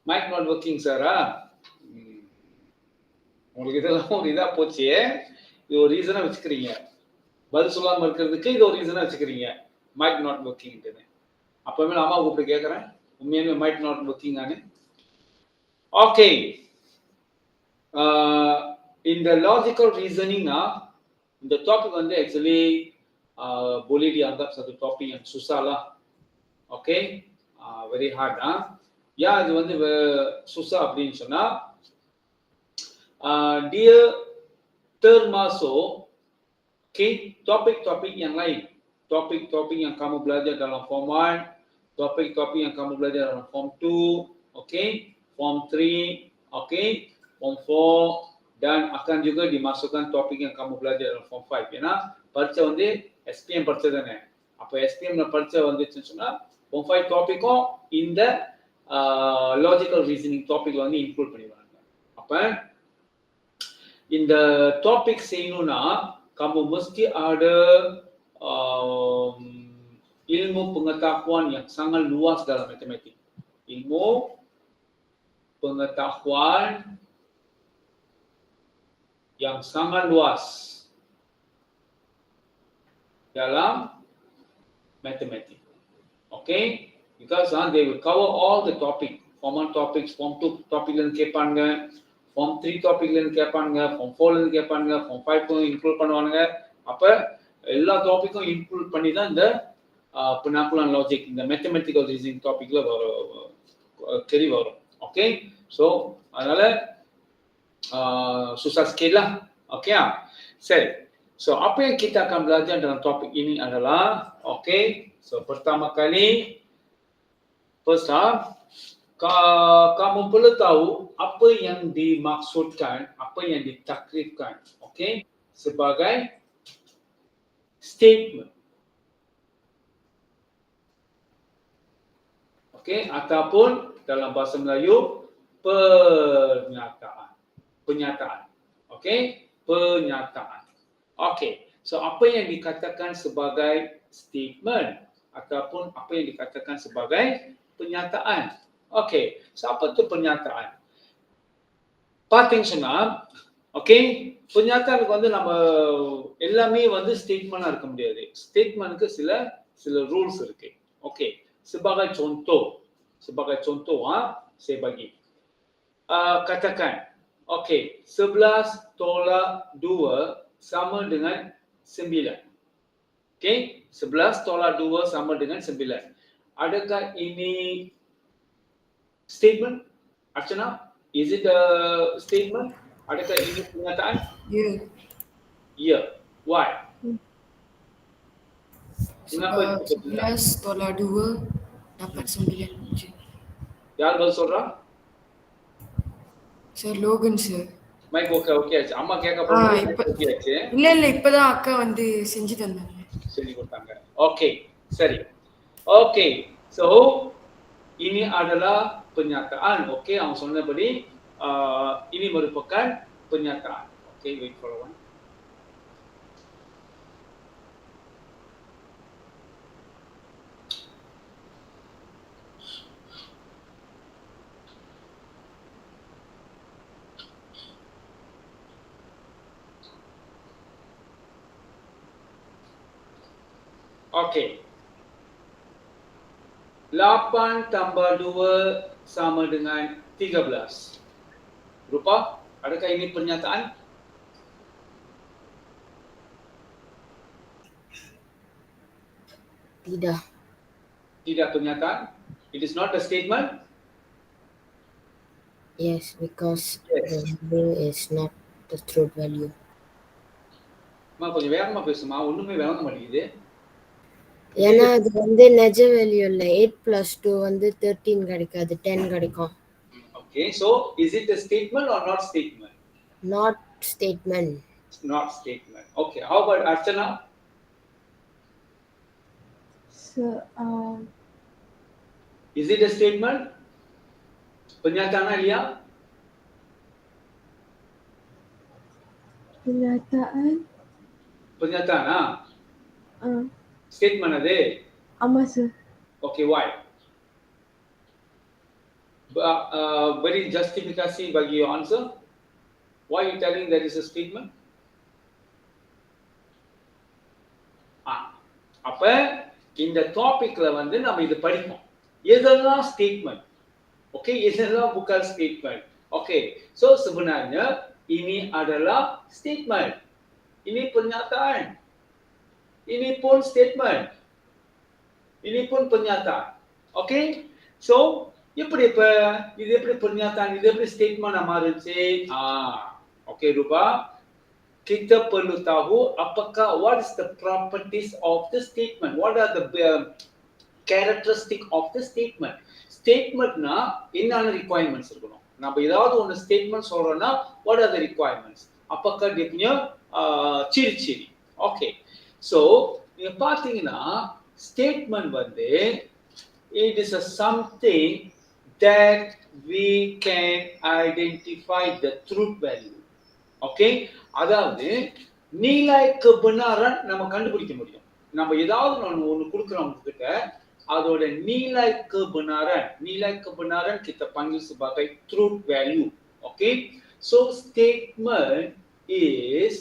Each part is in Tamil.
மைக் நாட் ஒர்க்கிங் சாரா? உங்களுக்கு இதெல்லாம் ஒரு இதா போச்சு. இது ஒரு ரீசனா வச்சுக்கிறீங்க. பதில் சொல்லாம இருக்கிறதுக்கு இது ஒரு ரீசனா வச்சுக்கிறீங்க. மைக் நாட் ஒர்க்கிங்னு. அப்பவே அம்மா கூப்பிட்டு கேட்கறேன். உண்மையாலுமே மைக் நாட் ஒர்க்கிங் நானு. ஓகே. இந்த லாஜிக்கல் ரீசனிங்னா இந்த டாபிக் வந்து actually boleh dianggap satu topik yang susah lah. Okay, very hard. Ya, இது வந்து susah அப்படின்னு சொன்னா dia termasuk okay, topik-topik yang lain. Topik-topik yang kamu belajar dalam form 1, topik-topik yang kamu belajar dalam form 2, okay, form 3, okay, form 4 dan akan juga dimasukkan topik yang kamu belajar dalam form 5. ஏன்னா பரீட்சை வந்து SPM பரீட்சை தானே. அப்போ SPM பரீட்சை வந்துச்சுன்னு சொன்னா form 5 டாபிக்கும் இந்த லாஜிக்கல் ரீசனிங் டாபிக் வந்து இன்க்ளூட் பண்ணிடுவாங்க. அப்போ இந்த டாபிக் செய்யணும்னா kamu mesti ada ilmu pengetahuan yang sangat luas dalam matematik. Ilmu pengetahuan yang sangat luas dalam matematik. Okay? Because they will cover all the topic. Form 1 topics, Form 2 topic ல கேட்பாங்க, Form 3 topic ல கேட்பாங்க, Form 4 ல கேட்பாங்க, Form 5 இன்க்ளூட் பண்ணுவாங்க. அப்ப எல்லா டாபிக்கும் இன்க்ளூட் பண்ணி தான் இந்த penanggulangan logik, இந்த mathematical reasoning டாபிக்ல தெரிய வரும். ஓகே, ஸோ அதனால susah sikit lah. Okay, seri. So apa yang kita akan belajar dalam topik ini adalah, okay, so pertama kali, first kamu perlu tahu apa yang dimaksudkan, apa yang ditakrifkan, okay, sebagai statement. Okay, ataupun dalam bahasa Melayu pernyataan. Penyataan. Okay, penyataan. Okay, so apa yang dikatakan sebagai statement ataupun apa yang dikatakan sebagai penyataan. Okay, so apa tu pernyataan? பார்த்தீங்கன்னா, ஓகே, பernyataan வந்து நம்ம எல்லாமே வந்து ஸ்டேட்மெண்டா இருக்க முடியாது. ஸ்டேட்மெண்ட்க்கு சில ரூல்ஸ் இருக்கு. Okay, sebagai contoh, saya bagi. Katakan, okey, 11 tolak 2 sama dengan 9. Okey, 11 tolak 2 sama dengan 9. Adakah ini statement? Archana, is it a statement? Adakah ini pernyataan? Ya. Ya. Why? Sebab 11 tolak 2 dapat 9 je. யார் பதில் சொல்றா? Sir Logan sir. Mike okay ஆச்சு. அம்மா கேட்க போறாங்க. ஓகே ஆச்சு. இல்ல இப்பதான் அக்கா வந்து செஞ்சு தந்தாங்க. செஞ்சு கொடுத்தாங்க. ஓகே, சரி. Okay, so ini adalah pernyataan. Okey, அவங்க சொன்னபடி ini merupakan pernyataan. Okay, wait for a while. Okey. 8 tambah 2 sama dengan 13. Rupa, adakah ini pernyataan? Tidak. Tidak pernyataan? It is not a statement? Yes, because the value is not the truth value. கொஞ்சம் வேகமா பேசுமா, ஒண்ணுமே விளங்க மாட்டேங்குது. ஏன்னா அது வந்து நிஜ வேல்யூ இல்ல. 8 plus 2 வந்து 13 கிடைக்காது, 10 கிடைக்கும். Okay, so is it a statement or not statement? Not statement. It's not statement. Okay, how about Archana? So, is it a statement? Pernyataan Alia? Pernyataan, statement ada. ஆமா sir. Okay, why? Beri justifikasi bagi your answer. Why you telling that is a statement? அப்ப இந்த டாபிக்ல வந்து நம்ம இது படிப்போம். எதெல்லாம் ஸ்டேட்மெண்ட், ஓகே, எதெல்லாம் bukan statement. Okey, so sebenarnya ini adalah statement. Ini pernyataan. Ini pun statement. Ini pun pernyataan. Okey, so எப்படி இப்ப இது எப்படி pernyataan, இது எப்படி statement மாறுச்சு? Okey Rupa, kita perlu tahu apakah what is the properties of the statement, what are the characteristic of the statement. Statementனா என்னென்ன requirements இருக்கணும், நம்ம ஏதாவது ஒன்று ஸ்டேட்மெண்ட் சொல்றோம்னா what are the requirements, அப்பக்கா dia punya ciri-ciri. Okay, so நீங்க பார்த்தீங்கன்னா ஸ்டேட்மெண்ட் வந்து it is a something that we can identify the truth value. Okay, அதாவது நீலை kebenaran நம்ம கண்டுபிடிக்க முடியும். நம்ம ஏதாவது ஒன்று கொடுக்குறோம் கிட்ட, அதோட நீலை kebenaran kita panggil sebagai truth value. Okay, so statement is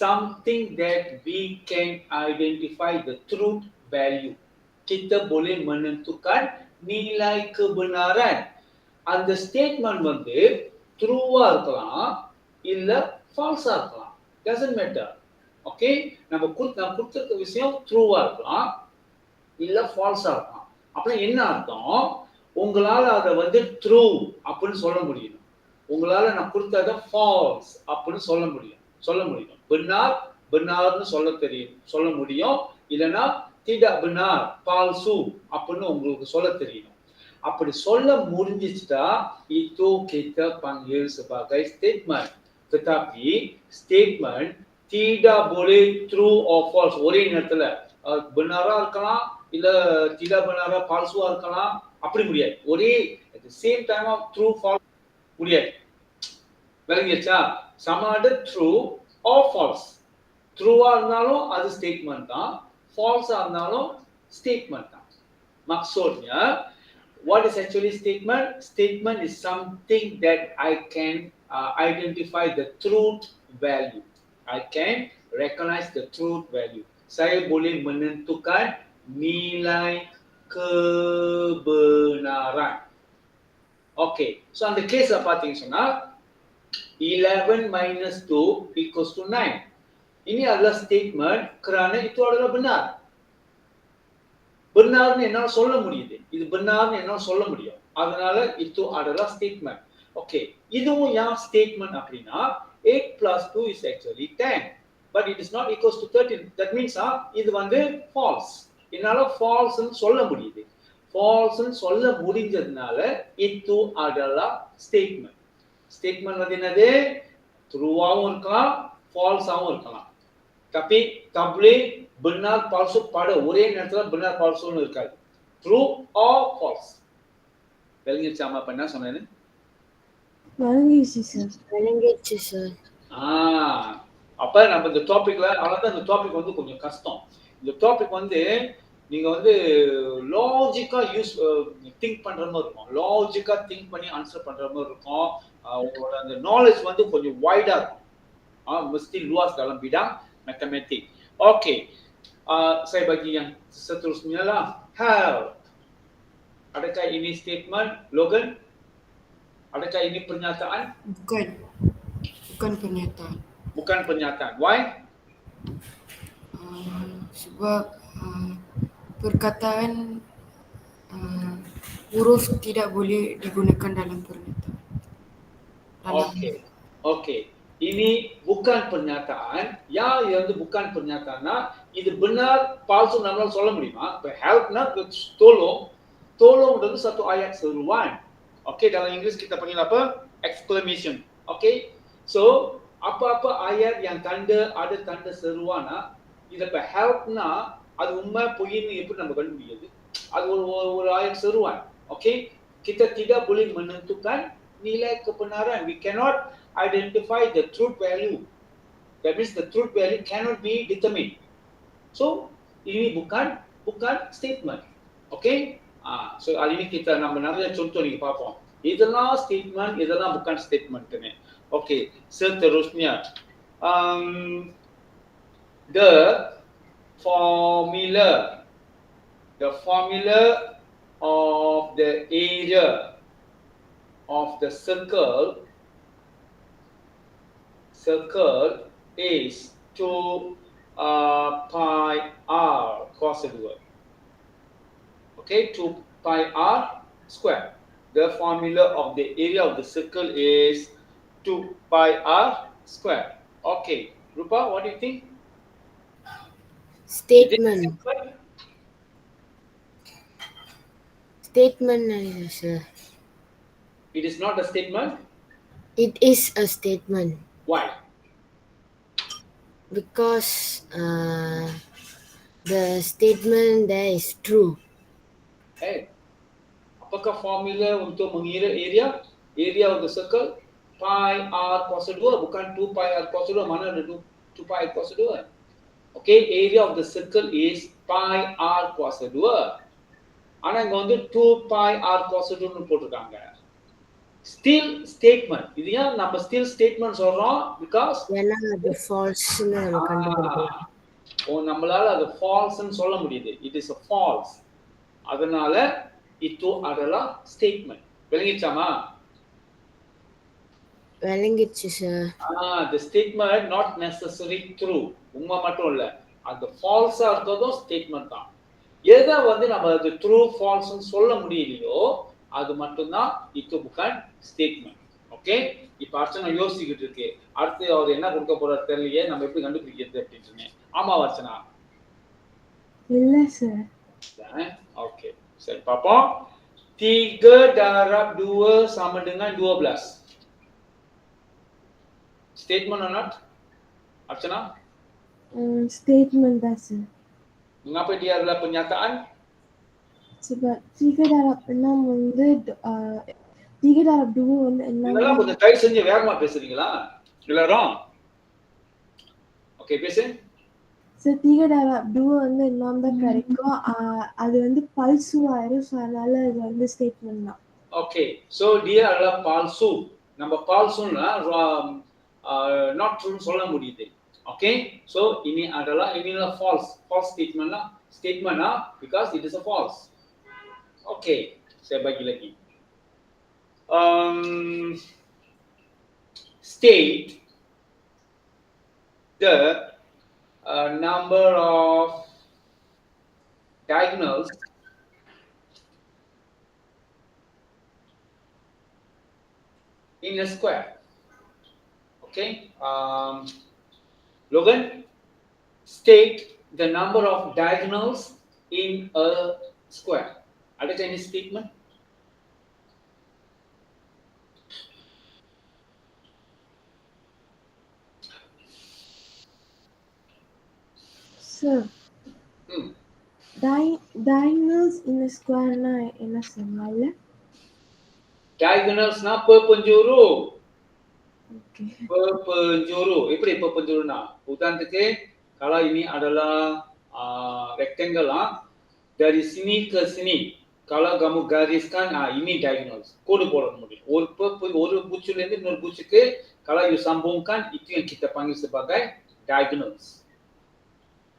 something that we can identify the truth value. Kita boleh menentukan nilai kebenaran. அந்த ஸ்டேட்மெண்ட் வந்து ட்ரூவா இருக்கலாம் இல்ல ஃபால்ஸா இருக்கலாம், doesn't matter. ஓகே, நம்ம கொடுத்திருக்க விஷயம் ட்ரூவா இருக்கலாம் இல்ல ஃபால்ஸா இருக்கலாம். அப்படின்னா என்ன அர்த்தம், உங்களால அதை வந்து ட்ரூ அப்படின்னு சொல்ல முடியும், உங்களால நான் கொடுத்தத ஃபால்ஸ் அப்படின்னு சொல்ல முடியும். benar சொல்ல முடியும், இல்லைன்னா tidak benar, palsu அப்படின்னு உங்களுக்கு சொல்ல தெரியணும். அப்படி சொல்ல முடிஞ்சிச்சுட்டா itu kita panggil sebagai statement. Tetapi statement tidak boleh true or false ஒரே நேரத்துல benar-ஆ இருக்கலாம் இல்ல tidak benar-ஆ false-ஆ இருக்கலாம், அப்படி முடியாது. ஒரே at the same time of true false முடியாது. விளங்கிடுச்சா? சமாட true or false. ட்ரூவா இருந்தாலும் அது ஸ்டேட்மெண்ட் தான், ஃபால்ஸா இருந்தாலும் ஸ்டேட்மெண்ட் தான். maksudnya what is actually statement? Statement is something that I can identify the truth value. I can recognize the truth value. Saya boleh menentukan nilai kebenaran. Okay, so அந்த கேஸ்ல பாத்தீங்கன்னா சொன்னா 11 minus 2 equals to 9. Ini adalah statement kerana itu adalah benar. benar-னு என்னால சொல்ல முடியுது, இது benar-னு என்னால சொல்ல முடியும், அதனால itu adalah statement. Okay, இதுவும் ஏன் statement அப்படின்னா 8 plus 2 is actually 10, but it is not equals to 13. That means இது வந்து false. என்னால false-னு சொல்ல முடியுது, false-னு சொல்ல முடிஞ்சதுனால itu adalah statement. statement வந்து என்னது, true-ஆவும் இருக்கலாம் false-ஆவும் இருக்கலாம். tapi tak boleh benar palsu pada ஒரே நேரத்துல benar palsuன்னு இருக்காது, true or false. விளங்கிடுச்சா அம்மா பண்ண சொன்னேன்னு? விளங்கிடுச்சு சார். அப்ப நம்ம இந்த டாபிக்ல, அவ்வளவுதான். இந்த டாபிக் வந்து கொஞ்சம் கஷ்டம். இந்த டாபிக் வந்து நீங்க வந்து லாஜிக்கா திங்க் பண்ற மாதிரி இருக்கும், லாஜிக்கா திங்க் பண்ணி ஆன்சர் பண்ற மாதிரி இருக்கும். உங்களோட அந்த நாலேஜ் வந்து கொஞ்சம் வைடா இருக்கும், mesti luas dalam bidang matematik. Okey, saya bagi yang seterusnya lah. Have. Adakah ini statement, Logan? Adakah ini pernyataan? Bukan pernyataan. Bukan pernyataan. Why? Sebab perkataan huruf tidak boleh digunakan dalam pernyataan. Okey. Ini bukan pernyataan. Ya, itu bukan pernyataan. இது benar palsu நம்மளால சொல்ல முடியுமா? இப்ப helpனா tolong itu satu ayat seruan. Okey, dalam Inggeris kita panggil apa? Exclamation. Okey, so apa-apa ayat yang ada tanda seruan, இது இப்ப helpனா அது உண்மை பொய்ன்னு எப்படி நம்ம கண்டுபிடிக்கிறது? அது ஒரு ayat seruan. Okey, kita tidak boleh menentukan nilai kebenaran. We cannot identify the truth value. That means the truth value cannot be determined. So ini bukan statement. Okay? So hari ini kita nak நிறைய contoh நீங்க பார்ப்போம். இதெல்லாம் statement, இதெல்லாம் bukan statement ni. Okay, seterusnya. The formula of the area of the circle is 2 pi r cos 2. Okay, 2 pi r square. The formula of the area of the circle is 2 pi r square. Okay, Rupa, what do you think? Statement. Statement நினைக்கிறேன் sir. It is not a statement. It is a statement Why? because the statement there is true. Hey, apakah formula untuk mengira area of the circle? Pi r cos 2, bukan 2 pi r cos 2. Mana ada 2 pi r cos 2? Okay, area of the circle is pi r cos 2. ஆனா இங்க வந்து 2 pi r cos 2 னு போட்டுருக்காங்க. Still statement. இது ஏன் நம்ம still statement சொல்றோம்? Because ஏன்னா அது false-னு நம்ம கண்டுபிடிக்கலாம். நம்மளால அது false-னு சொல்ல முடியுது. It is a false. அதனால itu adalah statement. விளங்கிச்சாமா? விளங்கிச்சு sir. The statement not necessarily true. உண்மை மட்டும் இல்ல. அது false-ஆ இருக்கிறதும் statement தான். எதை வந்து நம்ம அது true false-னு சொல்ல முடியலையோ அது மட்டும்தான் itu bukan statement. ஓகே, இப்ப அர்ச்சனா யோசிச்சுக்கிட்டு இருக்கு, அடுத்து அவர் என்ன கொடுக்க போறாரு தெரியலையே, நம்ம எப்படி கண்டுபிடிக்கிறது அப்படின்னு. ஆமா அர்ச்சனா? இல்ல சார். ஓகே, சரி பாப்போம். 3 darab 2 sama dengan 12. Statement or not? Archana? Statement dah sir. Mengapa dia adalah pernyataan? Sebab 3 darab 6 வந்து 3 darab 2 வந்து இதெல்லாம் கொஞ்சம் டைப் செஞ்சு வேகமா பேசுறீங்களா எல்லாரும்? ஓகே, பேசு. சார் 3 darab 2 வந்து 6 தான் கிடைக்கும். அது வந்து பல்சு ஆயிரும். ஸோ அதனால இது வந்து ஸ்டேட்மெண்ட் தான். Okay, so dia adalah palsu. நம்ம palsuன்னா not true சொல்ல முடியுது. Okay, so inilah false statement lah because it is a false. Okay, saya bagi lagi. State the number of diagonals in a square. Okay, Logan, state the number of diagonals in a square. Ada any statement? Sir, diagonals in a square na என்ன சொன்னால? Diagonals na perpenjuru. Okay. Perpenjuru. எப்படி perpenjuruனா? உதாரணத்துக்கு kalau ini adalah rectangle lah, dari sini ke sini. Kalau kamu gariskan ini diagonals. கோடு போட முடியும். ஒரு பூச்சுல இருந்து இன்னொரு பூச்சுக்கு kalau you sambungkan itu yang kita panggil sebagai diagonals.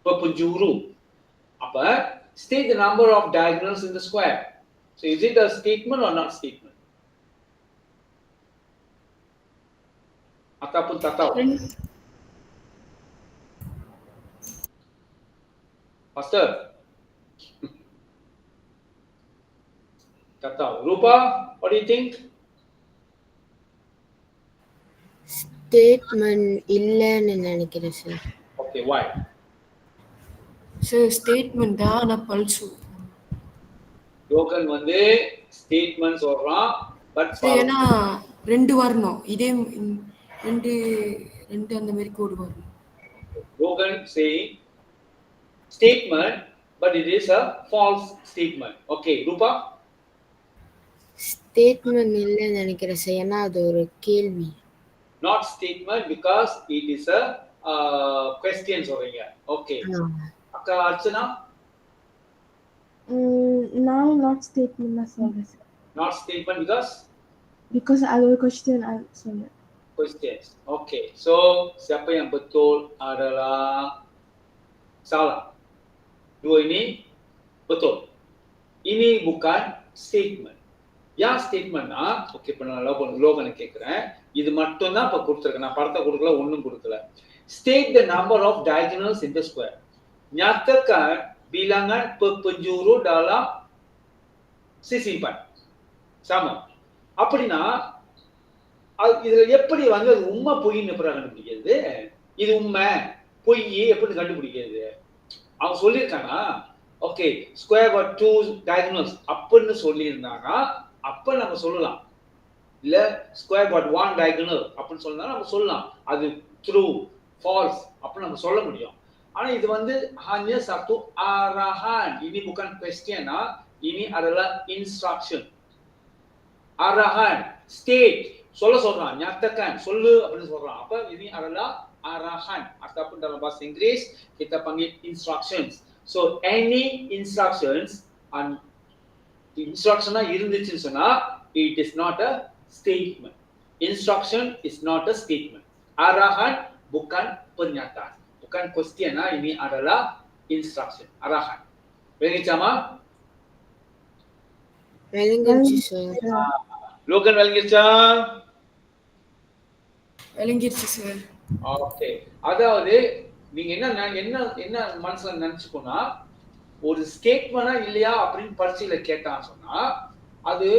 Perpenjuru. Apa? State the number of diagonals in the square. So is it a statement or not statement? Ataupun tak tahu? Pastor? Tak tahu. Rupa, what do you think? Statement இல்லைன்னு நினைக்கிறேன் sir. Okay, why? Sir statement தான், ஆனா பல்சு. யோகன் வந்து ஸ்டேட்மெண்ட் சொல்றான், பட் ஏன்னா 2 வரணும். இதே 2 அந்த மாதிரி கோடு வரணும். Logan saying statement, but it is a false statement. Okay, Rupa? Statement இல்லைன்னு நினைக்கிறேன் சார். ஏன்னா அது ஒரு கேள்வி. Not statement because it is a question சொல்றீங்க. Okay. அக்கா அர்ச்சனா? நான் not statement தான் சொல்றேன் sir. Not statement because because அது ஒரு question சொன்னேன். Questions. Okay. So, siapa yang betul adalah salah. Dua ini betul. Ini bukan statement. Yang statementனா, okay, இப்ப நான் லோகனை கேட்கிறேன். இது மட்டும் தான் இப்ப கொடுத்திருக்கேன். நான் படத்தை கொடுக்கல, ஒண்ணும் கொடுக்கல. State the number of diagonals in the square. Nyatakan bilangan penjuru dalam sisi 4. sama. அப்படின்னா இதுல எப்படி வந்து அது உண்மை பொய்ன்னு எப்படி கண்டுபிடிக்கிறது? இது உண்மை பொய் எப்படி கண்டுபிடிக்கிறது? அவங்க சொல்லியிருக்காங்க ஓகே ஸ்கொயர் காட் 2 diagonals அப்படின்னு சொல்லியிருந்தாங்கன்னா அப்ப நம்ம சொல்லலாம். இல்ல ஸ்கொயர் காட் 1 diagonal அப்படின்னு சொன்னா நம்ம சொல்லலாம். அது ட்ரூ ஃபால்ஸ் அப்படின்னு நம்ம சொல்ல முடியும். ஆனா இது வந்து hanya satu arahan. Ini bukan question, ini adalah instruction. Arahan, state, சொல்றான், nyatakan, சொல்லு அப்படின்னு சொல்றான். அப்ப ini adalah arahan ataupun dalam bahasa Inggeris kita panggil instructions. So any instructions and instructiona இருந்துச்சுன்னு சொன்னா it is not a statement. Instruction is not a statement. Arahan bukan pernyataan. Bukan question, ini adalah instruction. Arahan. Vilangichama? விளங்கிருச்சு சார். லோகன் விளங்கிருச்சா? விளங்கிருச்சு சார். ஓகே. அதாவது நீங்க என்ன மனசுல நினைச்சுக்கோனா ஒரு ஸ்டேட்மெண்டா இல்லையா அப்படின்னு பரீட்சையில கேட்டான்னு சொன்னா அது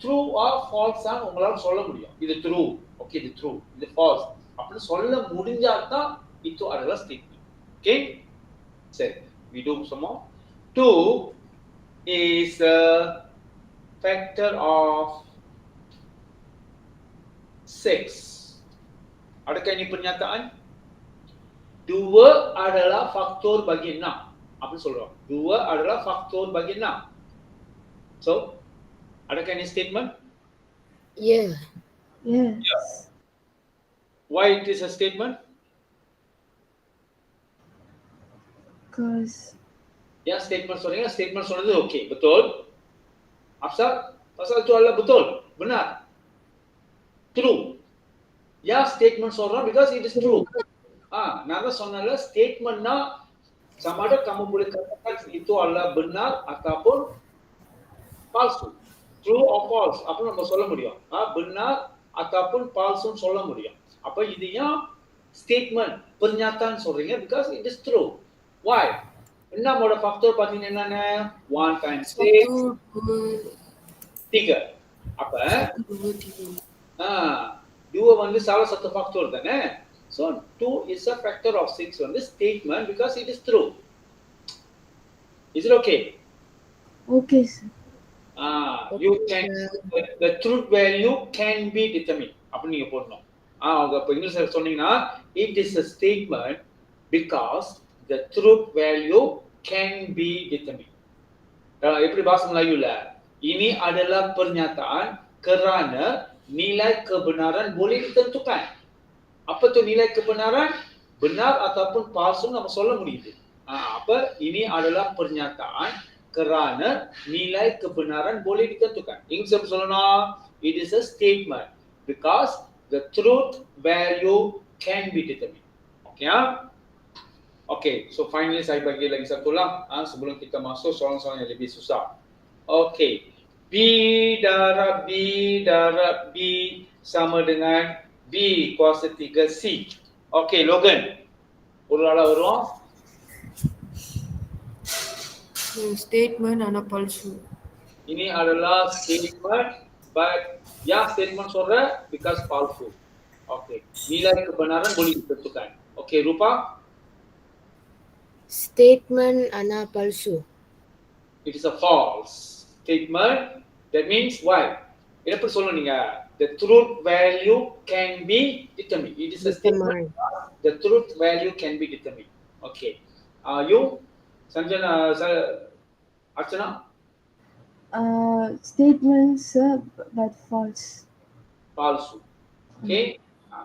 ட்ரூ ஆர் ஃபால்ஸ் ஆ உங்களால சொல்ல முடியும். இது ட்ரூ, ஓகே இது ட்ரூ, இது ஃபால்ஸ் அப்படின்னு சொல்ல முடிஞ்சா தான் இது அதெல்லாம் ஸ்டேட்மெண்ட். ஓகே சரி, we do some more. 2 is a factor of 6. Adakah ini pernyataan? 2 adalah faktor bagi 6. Apa சொல்றோம்? 2 adalah faktor bagi 6. So, adakah ini statement? Yeah. Yes. Why it is a statement? Because Ya, statement சொன்னது okey, betul. Pasal itu adalah betul, benar. True. Ya, statement சொல்றோம் because it is true. நான் தான் சொன்னல statementனா sama ada kamu boleh katakan itu adalah benar ataupun palsu. True or false apa நம்ம சொல்ல முடியும். benar ataupun palsu சொல்ல முடியும். அப்ப இது ஏன் statement pernyataan சொல்றீங்க because it is true. Why? என்னோட ஃபேக்டர் பாத்தீங்கன்னா என்னன்னா 1 times 6 3. அப்ப 2 வந்து salah satu faktor தானே. So 2 is a factor of 6 on this statement because it is true. Is it okay? Okay sir. You can the truth value can be determined. அப்ப நீங்க போடணும். அவங்க இப்ப இங்கிலீஷ்ல சொன்னீங்கன்னா it is a statement because the truth value can be determined. எப்படி bahasa Melayuல? Ini adalah pernyataan kerana nilai kebenaran boleh ditentukan. Apa tu nilai kebenaran? Benar ataupun palsu nama சொல்ல முடியுது. apa ini adalah pernyataan kerana nilai kebenaran boleh ditentukan. Ingin சொல்லணும் it is a statement because the truth value can be determined. Okay Okay, so finally saya bagi lagi satu lah sebelum kita masuk soalan-soalan yang lebih susah. Okay, B darab B sama dengan B kuasa 3C. Okay, Logan. Urut-urut வரும். Statement ஆனா palsu. Ini adalah statement but statement சொல்ற because palsu. Okay, nilai kebenaran boleh ditentukan. Okay, Rupa. Statement ana palsu. It is a false statement. That means why? Idu எப்படி சொல்லணும் நீங்க? The truth value can be determined. It is a statement. The truth value can be determined. Okay. You Sanjana Archana? Statement sir but false. Palsu. Okay.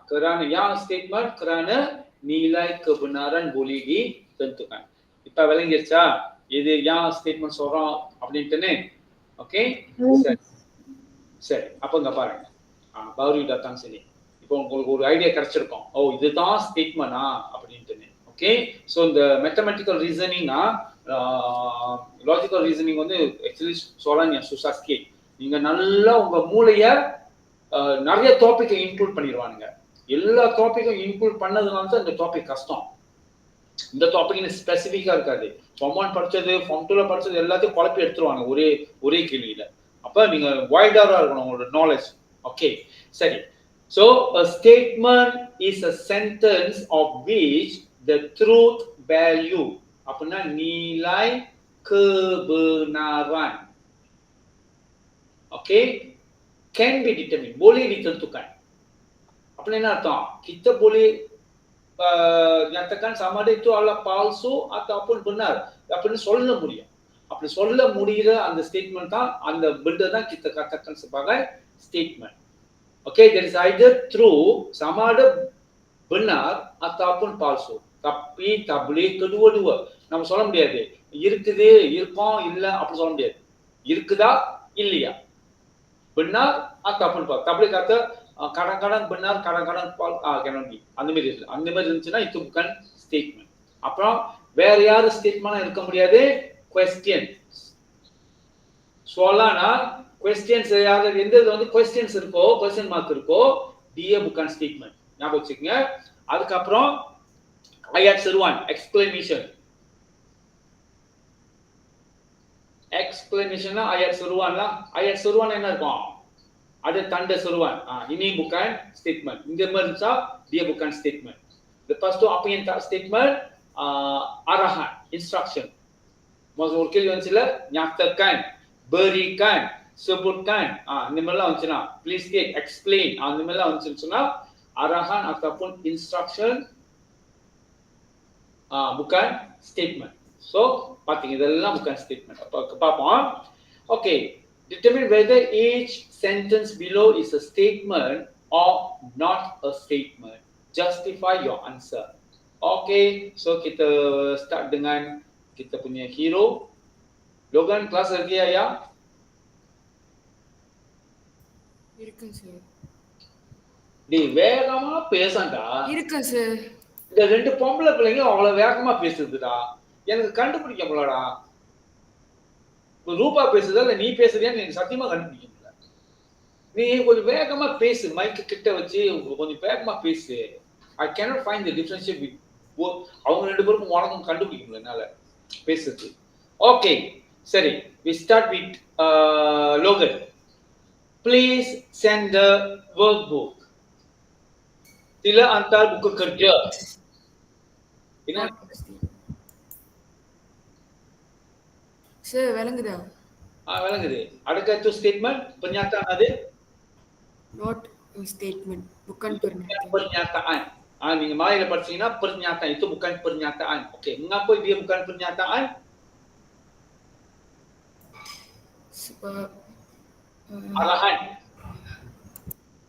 Kerana yang statement kerana nilai kebenaran boleh ditentukan. இப்ப விளங்கிருச்சா? இது ஏன் ஸ்டேட்மெண்ட் சொல்றோம் அப்படின்ட்டுன்னு. ஓகே சரி அப்ப இங்க பாருங்க baru datang sini. இப்போ உங்களுக்கு ஒரு ஐடியா கிடைச்சிருக்கும், ஓ இதுதான் ஸ்டேட்மெண்டா அப்படின்ட்டு. ஓகே, ஸோ இந்த மெத்தமெட்டிக்கல் ரீசனிங்னா லாஜிக்கல் ரீசனிங் வந்து ஆக்சுவலி சொல்லலாம் susah sikit. நீங்க நல்லா உங்க மூளைய நிறைய டாபிக்கை இன்க்ளூட் பண்ணிடுவானுங்க. எல்லா டாபிக்கும் இன்க்ளூட் பண்ணதுனால தான் இந்த டாபிக் கஷ்டம். இந்த டாபிக் ஸ்பெசிஃபிக்கா இருக்காது. ஃபார்ம் 1 படிச்சது, ஃபார்ம் 2ல படிச்சது எல்லாத்தையும் குழப்பி எடுத்துருவாங்க ஒரே கேள்வியில. அப்ப நீங்க வைடரா இருக்கணும் உங்களோட நாலேஜ். ஓகே, சரி. So a statement is a sentence of which the truth value, அப்படின்னா nilai kebenaran, okay, can be determined, boleh ditentukan. Apa என்ன அர்த்தம்? Kita boleh nyatakan sama ada itu adalah palsu ataupun benar அப்படின்னு சொல்ல முடியும். அப்படி சொல்ல முடிகிற அந்த ஸ்டேட்மெண்ட் தான், அந்த benda தான் kita katakan sebagai statement. Okay, there is either true, sama ada benar ataupun palsu. Tapi tak boleh kedua-dua. நம்ம சொல்ல முடியாது இருக்குது இருக்கும் இல்ல அப்படி சொல்ல முடியாது. இருக்குதா இல்லையா, benar ataupun palsu. tak boleh kata kadang-kadang benar kadang-kadang palsu, cannot be. அந்த மாதிரி இருந்துச்சுன்னா இது bukan statement. அப்புறம் வேற யாரு ஸ்டேட்மெண்டா இருக்க முடியாது? question. soalana questions யாரு எந்த வந்து questions இருக்கோ, question mark இருக்கோ, dia bukan statement. ஞாபகம் வச்சுக்கங்க. அதுக்கு அப்புறம் ayat seruan, exclamation. Exclamation ayat seruan lah. Ayat seruan என்ன இருக்கும்? ada tanda seruan. Ini bukan statement. இந்த மாதிரி இருந்துச்சா dia bukan statement. Lepas tu apa yang tak statement? Arahan, instruction. Maksud ஒரு கேள்வி வந்துச்சுல, nyatakan, berikan, sebutkan, இந்த மாதிரிலாம் வந்துச்சுன்னா please state, explain, இந்த மாதிரிலாம் வந்துச்சுன்னா arahan ataupun instruction, bukan statement. So பாத்தீங்க இதெல்லாம் bukan statement. அப்ப பாப்போம். Okay, determine whether each sentence below is a statement or not a statement. Justify your answer. Okay, so kita start dengan kita punya hero. Logan, kelas lagi ya? இருக்கேன் சார். டேய் வேகமா பேசண்டா. இருக்கேன் சார். இந்த ரெண்டு பொம்பளை பிள்ளைங்க அவ்வளவு வேகமா பேசுதுடா, எனக்கு கண்டுபிடிக்க முடியலடா. ரூபா பேசுதா இல்ல நீ பேசுறியான்னு எனக்கு சத்தியமா கண்டுபிடிக்க முடியல. நீ கொஞ்சம் வேகமா பேசு, மைக்கு கிட்ட வச்சு கொஞ்சம் வேகமா பேசு. I cannot find the differentiate with அவங்க ரெண்டு பேருக்கும் உனக்கும் கண்டுபிடிக்க முடியல என்னால பேசுறது. ஓகே சரி, we start with Logan. Please send the workbook. Sila hantar buku kerja. Ini sir விளங்குதா? விளங்குது. அடுத்த itu statement, pernyataan ada? Not a statement, bukan pernyataan. Pernyataan. நீங்க மாலையில படிச்சீங்கன்னா pernyataan, itu bukan pernyataan. Okey, mengapa dia bukan pernyataan? Sebab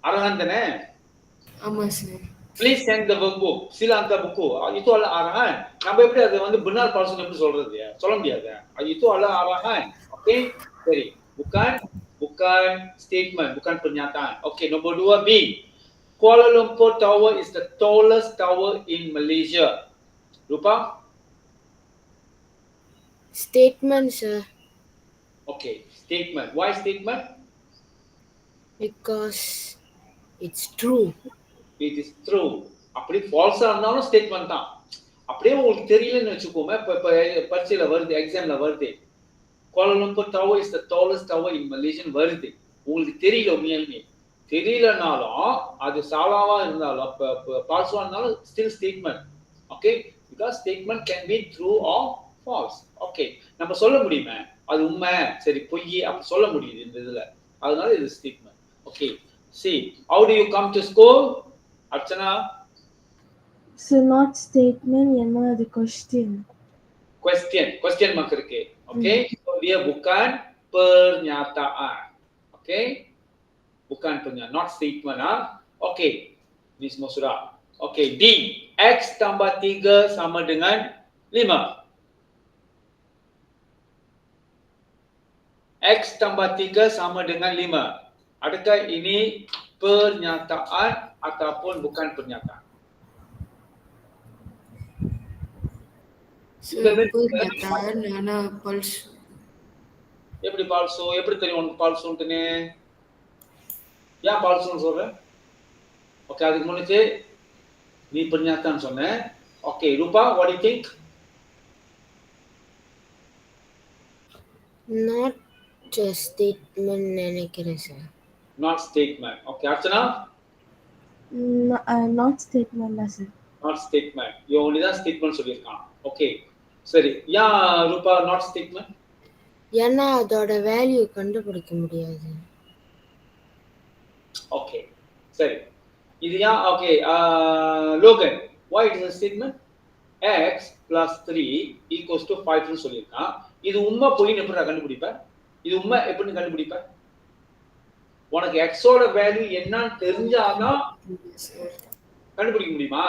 arahan தானே? ஆமா sir. Please send the workbook. Sila hantar buku. Itu adalah arahan. நம்ம எப்படி அதை வந்து benar palsu எப்படி சொல்றது? சொல்ல முடியாது. Itu adalah arahan. Okey? Seri. Bukan statement, bukan pernyataan. Okey, nombor 2 B. Kuala Lumpur Tower is the tallest tower in Malaysia. Lupa? Statement, sir. Okay, statement. Why statement? Because it's true. It is true. அப்படி false இருந்தாலும் statement தான். அப்படியே உங்களுக்கு தெரியலன்னு வெச்சுக்கோமே, பரீட்சையில வருது, எக்ஸாம்ல வருது. Kuala Lumpur Tower is the tallest tower in Malaysia வருது. உங்களுக்கு தெரியல உண்மையாலுமே. தெரியலனாலும் அது சாலாவா இருந்தாலும் false-ஆ இருந்தாலும் still statement. Okay? Because statement can be true or false. Okay. நம்ம சொல்ல முடியுமே, அது உண்மை, சரி பொய் அப்படி சொல்ல முடியுது இந்த இதுல. அதனால இது statement. Okay. See, how do you come to school? Archana? So not statement, அது question. Question mark இருக்கு. Okay? So dia bukan pernyataan. Okay? Bukan pernyataan, not statement. Okay. Ini semua sudah. Okay, D. X tambah 3 sama dengan 5. X tambah 3 sama dengan 5. Adakah ini pernyataan ataupun bukan pernyataan. Sir, pernyataan ஆனா பல்ஸ் எப்படி பால்சோ? எப்படி தெரியும் உனக்கு பால்சோன்ட்டுன்னு? ஏன் பால்சோன்னு சொல்ற? ஓகே, அதுக்கு முன்னாடி நீ pernyataan சொன்ன. ஓகே, ரூபா, what do you think? Not a statement நினைக்கிறேன் sir. Not statement. Okay, Archana? not statement தான் sir. Not statement. You only தான் statement சொல்லியிருக்கான். Okay, சரி. ஏன் ரூபா not statement? ஏன்னா அதோட வேல்யூ கண்டுபிடிக்க முடியாது. Okay, சரி. இது ஏன்? Okay, Logan, why it is a statement? X plus 3 equals to 5 ன்னு சொல்லியிருக்கான். இது உண்மை பொய்ன்னு எப்படி கண்டுபிடிப்ப? இது உண்மை எப்படின்னு கண்டுபிடிப்ப? உனக்கு x ஓட வேல்யூ என்னன்னு தெரிஞ்சாதான் கண்டுபிடிக்க முடியுமா?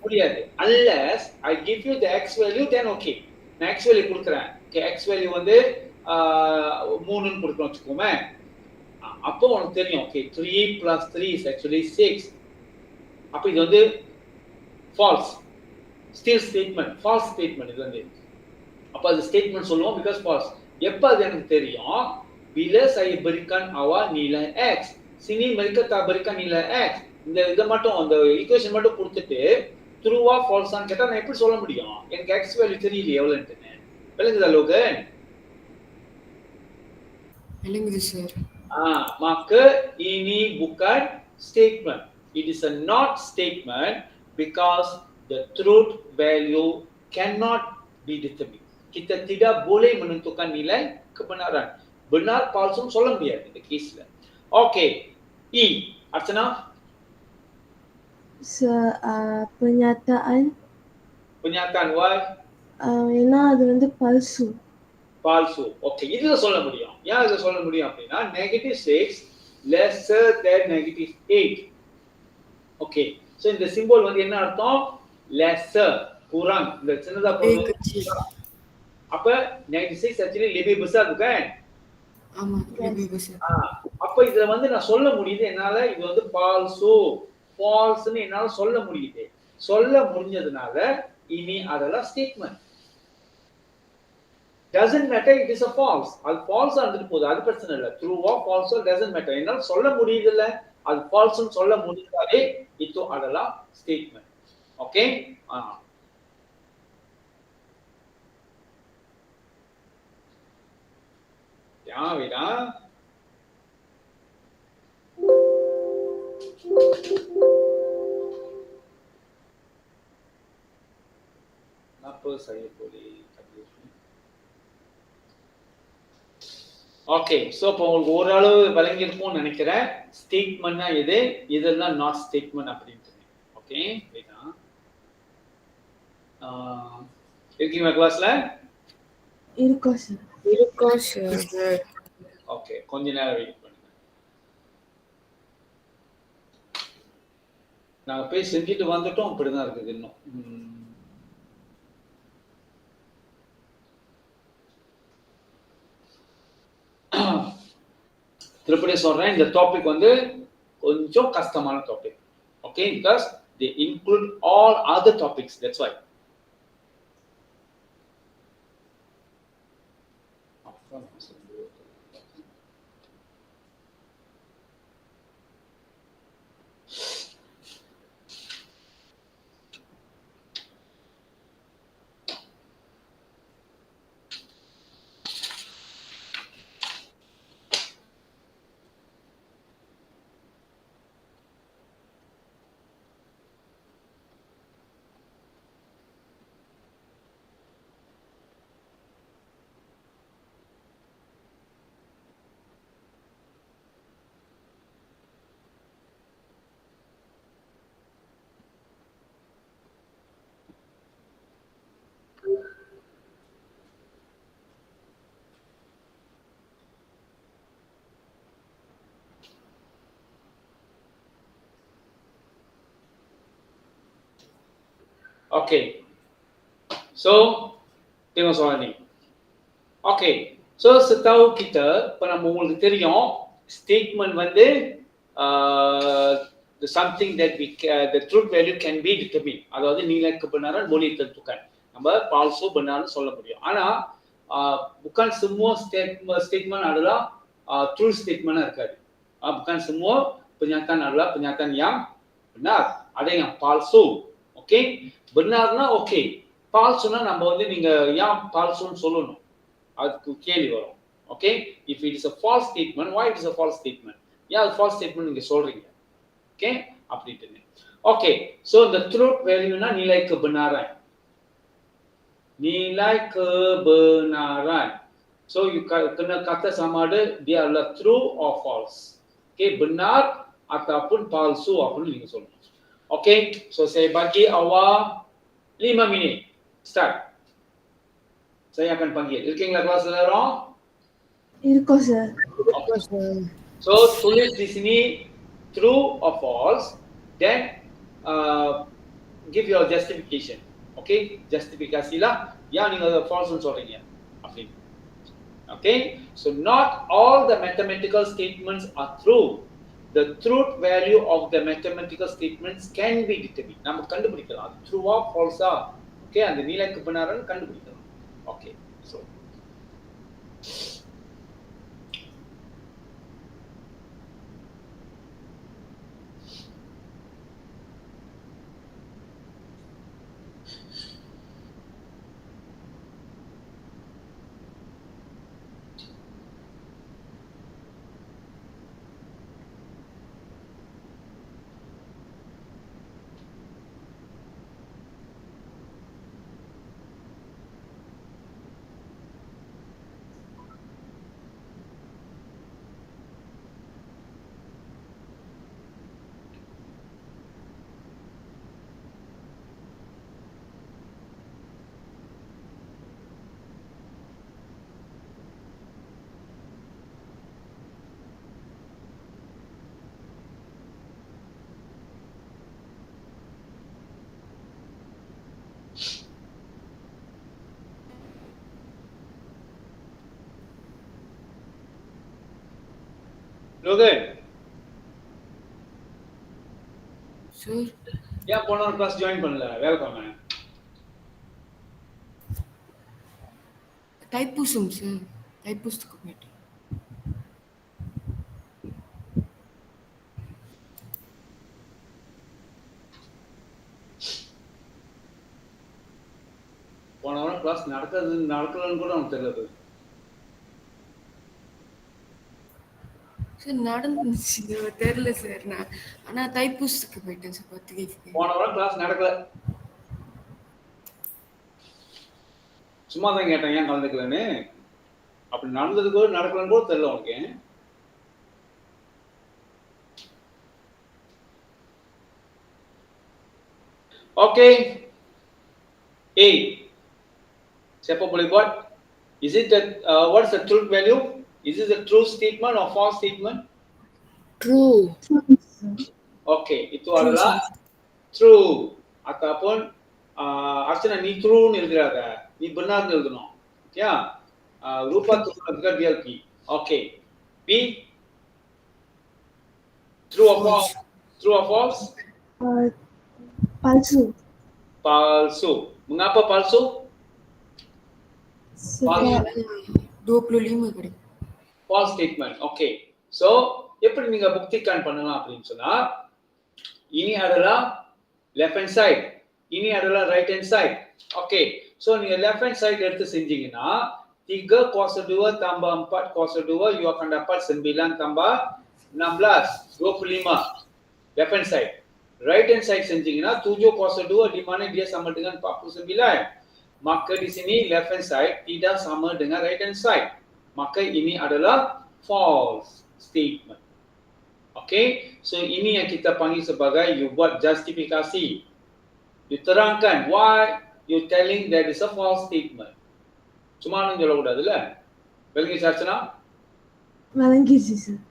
முடியாது. Unless I give you the x value, then okay. நான் x value கொடுக்குறேன். Okay, x value வந்து 3 ன்னு கொடுக்கணும் வச்சுக்கோமே. அப்போ உனக்கு தெரியும். Okay, 3 plus 3 is actually 6. அப்போ இது வந்து false. Still statement. False statement இது வந்து. அப்போ அது statement சொல்லுவோம் because false. எப்போ அது எனக்கு தெரியும்? Bila saya berikan awak nilai x. Sini mereka tak berikan nilai x. இந்த இதை மட்டும் அந்த ஈக்குவேஷன் மட்டும் கொடுத்துட்டு ட்ரூவா ஃபால்ஸான்னு கேட்டா நான் எப்படி சொல்ல முடியும்? எனக்கு x வேல்யூ தெரியல எவ்வளவுன்னு. விளங்குதா லோகன்? விளங்குது sir. maka ini bukan statement. It is a not statement because the truth value cannot be determined. Kita tidak boleh menentukan nilai kebenaran. Benar palsu சொல்ல முடியாது இந்த கேஸ்ல. Okay, E, Archana? Pernyataan. Pernyataan why? ஏன்னா அது வந்து பல்சு. Palsu. ஓகே, இதுல சொல்ல முடியும். ஏன் இத சொல்ல முடியும் அப்படின்னா -6 lesser than -8. ஓகே, சோ இந்த சிம்பல் வந்து என்ன அர்த்தம்? lesser, kurang. இந்த சின்னதா போடுங்க. அப்ப -6 actually lebih besar bukan? ஆமா, lebih besar. அப்ப இதுல வந்து நான் சொல்ல முடியுது என்னால இது வந்து falseன்னு என்னால சொல்ல முடியுது. சொல்ல முடிஞ்சதுனால இனி அதெல்லாம் statement. doesn't matter it is a false. அது false ஆ போகுது, அது பிரச்சனை இல்ல. true or false doesn't matter. என்னால சொல்ல முடியுது இல்ல, அது falseன்னு சொல்ல முடிஞ்சாலே இது அதெல்லாம் ஸ்டேட்மென்ட். ஓகே, யாவிடா apa saya boleh tabir. Okay, so இப்போ உங்களுக்கு ஓரளவு விளங்கி இருக்கும்னு நினைக்கிறேன். ஸ்டேட்மென்ட்னா எது, இதெல்லாம் நாட் ஸ்டேட்மென்ட் அப்படின்ட்டு. ஓகே, வேதா இருக்கீங்களா கிளாஸ்ல? இருக்கோம் சார். ஓகே, கொஞ்ச நேரம் வெயிட் பண்ணுங்க. நாங்க போய் செஞ்சுட்டு வந்துட்டோம், இப்படிதான் இருக்குது இன்னும். திருப்பி சொல்றேன், இந்த டாபிக் வந்து கொஞ்சம் கஷ்டமான topic. Okay, because they include all other topics, that's why. Okay, so tengok soalan ni. Okay, so setahu kita, pernah உங்களுக்கு தெரியும் statement வந்து something that the truth value can be determined. அதாவது nilai kebenaran boleh ditentukan. நம்ம palsu benarன்னு சொல்ல முடியும். ஆனா bukan semua statement adalah true statement இருக்காது. Bukan semua pernyataan adalah pernyataan yang benar. Ada yang palsu. Okay? Benarna okay. Palsuனா நம்ம வந்து நீங்க ஏன் palsuன்னு சொல்லணும். அதுக்கு கேள்வி வரும். Okay? If it is a false statement, why it is a false statement? Yeah, false statement நீங்க சொல்றீங்க. Okay? அப்படிட்டு. Okay. So the truth value னா nilai kebenaran. Nilai kebenaran. So you kena kata sama ada dia adalah true or false. Okay, benar ataupun palsu அப்படின்னு நீங்க சொல்லணும். Okay, so saya bagi awal 5 minit. Start. Saya akan panggil. இருக்கீங்களா kelas எல்லாரும்? இருக்கோம் sir. So tulis di sini true or false, then give your justification. Okay, justifikasilah yang நீங்க false னு சொல்றீங்க. அப்படி. Okay, so not all the mathematical statements are true. The truth value of the mathematical statements can be determined. நம்ம கண்டுபிடிக்கலாம். True or false ஆ? Okay, அந்த nilai kebenaran கண்டுபிடிக்கலாம். Okay, so Logan. சார் ஏன் போன கிளாஸ் ஜாயின் பண்ணல? வெல்கம். தைப்பூசம் சார், தைப்பூசத்துக்கு போயிட்டு. போன வாரம் கிளாஸ் நடக்கலன்னு கூட எனக்கு தெரியல. சார் நடந்துச்சு தெரியல சார். நான் தைப்பூசத்துக்கு போயிட்டேன் சார், பத்திரிகைக்கு. போன வாரம் கிளாஸ் நடக்கல. சும்மா தான் கேட்டேன் ஏன் கலந்துக்கலன்னு. அப்படி நடந்தது கூட நடக்கலன்னு கூட தெரியல உனக்கு. Okay. A. Siapa boleh buat? Is it that what is the truth value? Is this a true statement or false statement? True. Okay, itu adalah true. Ataupun Archana ni true ni எழுதுறாத, நீ benar ni எழுதணும். Okay? Rupa tukar dia P. Okay. B. True or false? True or false? Palsu. Palsu. Mengapa palsu? Sebab 25 கிடைக்கும். False statement. Okay. So, எப்படி நீங்க buktikan பண்ணலாம் அப்படினு சொன்னா, ini adalah left hand side, ini adalah right hand side. Okay. So, நீங்க left hand side எடுத்து செஞ்சீங்கன்னா 3 kuasa 2 tambah 4 kuasa 2 you akan dapat 9 tambah 16, 25. Left hand side. Right hand side செஞ்சீங்கன்னா 7 kuasa 2 di mana dia sama dengan 49. Maka di sini left hand side tidak sama dengan right hand side. Maka ini adalah false statement. Okay, so ini yang kita panggil sebagai you buat justifikasi. You terangkan why you telling that is a false statement. Cuma nak jawab கூடாதுல. விளங்கிச்சா அர்ச்சனா? விளங்கிச்சு sir.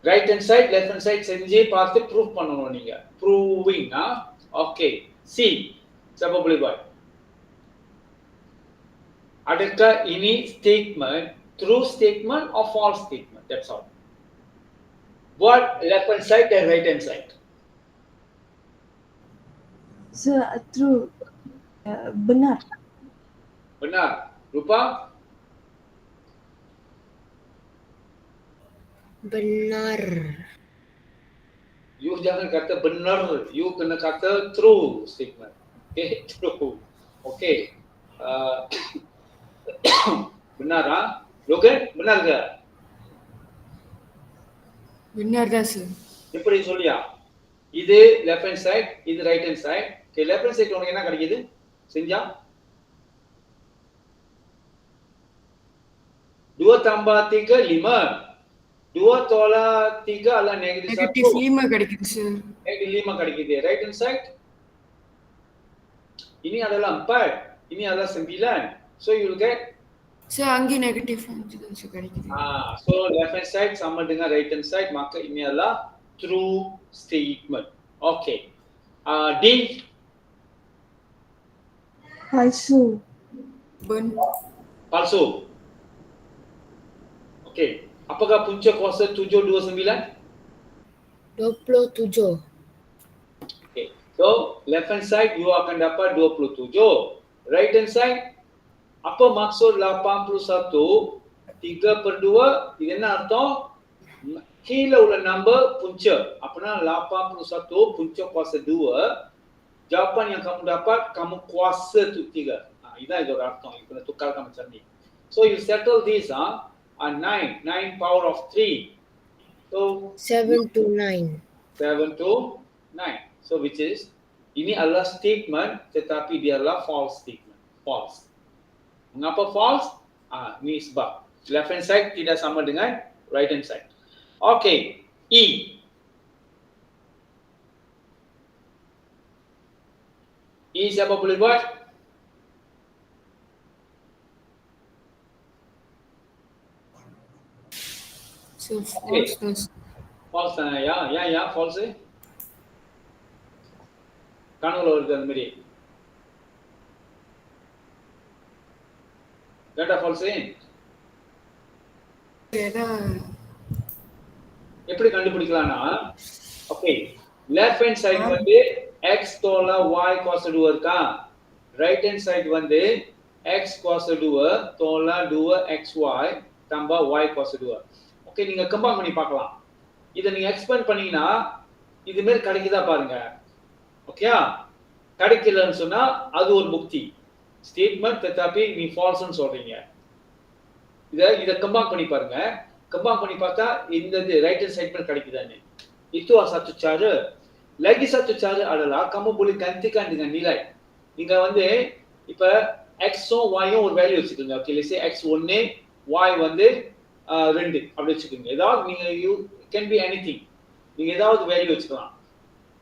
Right hand side, left hand side செஞ்சு பார்த்து proof பண்ணணும் நீங்க. Proving Okay. C. Siapa boleh buat? Adakah ini statement true statement or false statement? That's all. What left hand side and right hand side? So true. Benar. Benar. Rupa? Benar. You jangan kata benar, you kena kata true statement. Okay, true. Okay. Benar ah? Logan, benar ke? benar தான் சார். எப்படி சொல்லியா? இது left hand side, இது right hand side. Okay, left hand side உனக்கு என்ன கிடைக்குது? செஞ்சா 2 tambah 3 5. 2 tolak 3 adalah negatif 1. Negative 5 கிடைக்குது சார். Negatif 5 கிடைக்குது. Right hand side ini adalah 4, ini adalah 9. So you will get sir அங்கே நெகட்டிவ் 5 தான் சார் கிடைக்குது. so left hand side sama dengan right hand side, maka ini adalah true statement. Okay. D Palsu. palsu. Okay. Apakah punca kuasa 729? 27. Okay. So left hand side you akan dapat 27. Right hand side apa maksud 81? 3/2 இது என்ன அர்த்தம்? கீழ உள்ள number punca. Apana 81 punca kuasa 2. Jawapan yang kamu dapat kamu kuasa tu 3. Idah itu artham. You kena tukarkan macam ni. So you settle this 9 power of 3. So 7 to 9. 7 to 9. So which is ini adalah statement tetapi dia adalah false statement. False. Mengapa false? Ni sebab left hand side tidak sama dengan right hand side. Okay. E. E siapa boleh buat? So false தான் சார். False தானே? யா false. கனவுல வருது அந்த மாதிரி. கேட்டா false. ஏன்னா எப்படி கண்டுபிடிக்கலாம்னா ஓகே லெஃப்ட் ஹேண்ட் சைடு வந்து x தோலா y cos 2 இருக்கா ரைட் ஹேண்ட் சைடு வந்து x cos 2 தோலா 2 xy tambah y cos 2 okay நீங்க கம்பேர் பண்ணி பார்க்கலாம் இத நீங்க எக்ஸ்பேண்ட் பண்ணீங்கன்னா இது மாதிரி கிடைக்குதா பாருங்க ஓகேயா கிடைக்கலன்னு சொன்னா அது ஒரு முக்தி ஸ்டேட்மென்ட் tetapi நீ ஃபால்ஸ்னு சொல்றீங்க இத கம்பேர் பண்ணி பாருங்க kembang பண்ணி பார்த்தா இந்த right hand side கிடைக்குதானே itu satu cara lagi satu cara adalah kamu boleh gantikan dengan nilai நீங்க வந்து இப்ப x உம் y உம் ஒரு வேல்யூ வச்சுக்கோங்க okay let's say x 1 y வந்து 2 அப்படி வச்சுக்கோங்க ஏதாவது நீங்க you can be anything நீங்க ஏதாவது வேல்யூ வச்சுக்கலாம்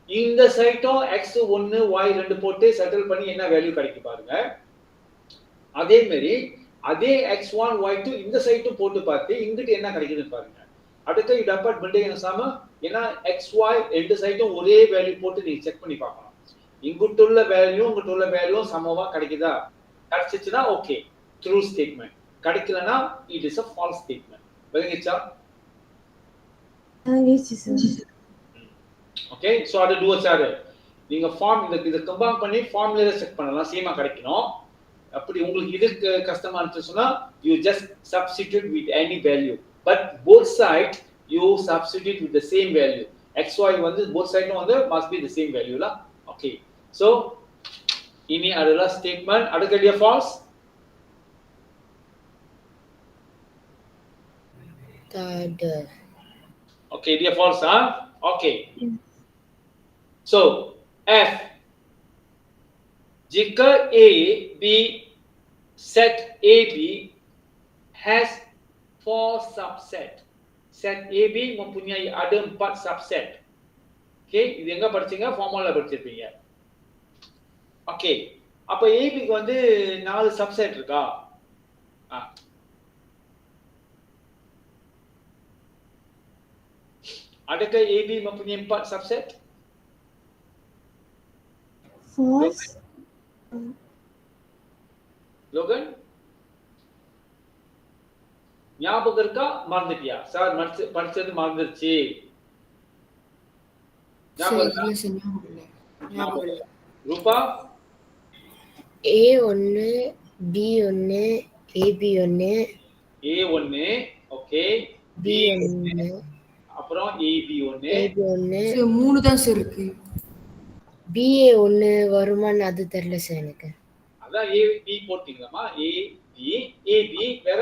இந்த சைடும் x 1 y 2 போட்டு செட்டில் பண்ணி என்ன வேல்யூ கிடைக்கும் பாருங்க அதே மாதிரி அதே x1 y2 இந்த சைடும் போட்டு பார்த்து இங்கிட்டு என்ன கிடைக்குதுன்னு பாருங்க அடுத்து you dapat benda yang sama ஏனா xy ரெண்டு சைடும் ஒரே வேல்யூ போட்டு நீங்க செக் பண்ணி பார்க்கணும் இங்கிட்டு உள்ள வேல்யூ இங்கிட்டு உள்ள வேல்யூ சமமா கிடைக்குதா கிடைச்சிச்சுனா ஓகே ட்ரூ ஸ்டேட்மென்ட் கிடைக்கலனா it is a false statement விளங்கிச்சா ஓகே சோ அது duo cara நீங்க ஃபார்ம் இத கம்பைன் பண்ணி ஃபார்முலால செக் பண்ணலாம் சேமா கிடைக்கணும் அப்படி உங்களுக்கு இதுக்கு கஷ்டமா இருந்துச்சுனா you just substitute with any value but both sides you substitute with the same value xy வந்து both side வந்து must be the same value lah okay so ini adalah statement adakah dia false Tak ada. okay dia false okay so f jika A, B, set AB has 4 subset. Set AB mempunyai ada 4 subset. Okay, இது எங்க படிச்சீங்க ஃபார்முலா படிச்சிருப்பீங்க. Okay, அப்ப AB க்கு வந்து 4 subset இருக்கா? Adakah AB mempunyai 4 subset? False. Logan ஞாபகம் இருக்கா மறந்துட்டியா சார் படிச்சது மறந்துருச்சு ஞாபகம் சார் இருக்கா? இல்ல சார் ஞாபகம் இல்ல. ரூபா A1 B1 AB1 A1 okay, B1 அப்புறம் AB1 AB1 சார் 3 தான் சார் இருக்கு. BA1 வருமான்னு அது தெரியல சார் எனக்கு. அதான் AB போட்டீங்களாமா? AB வேற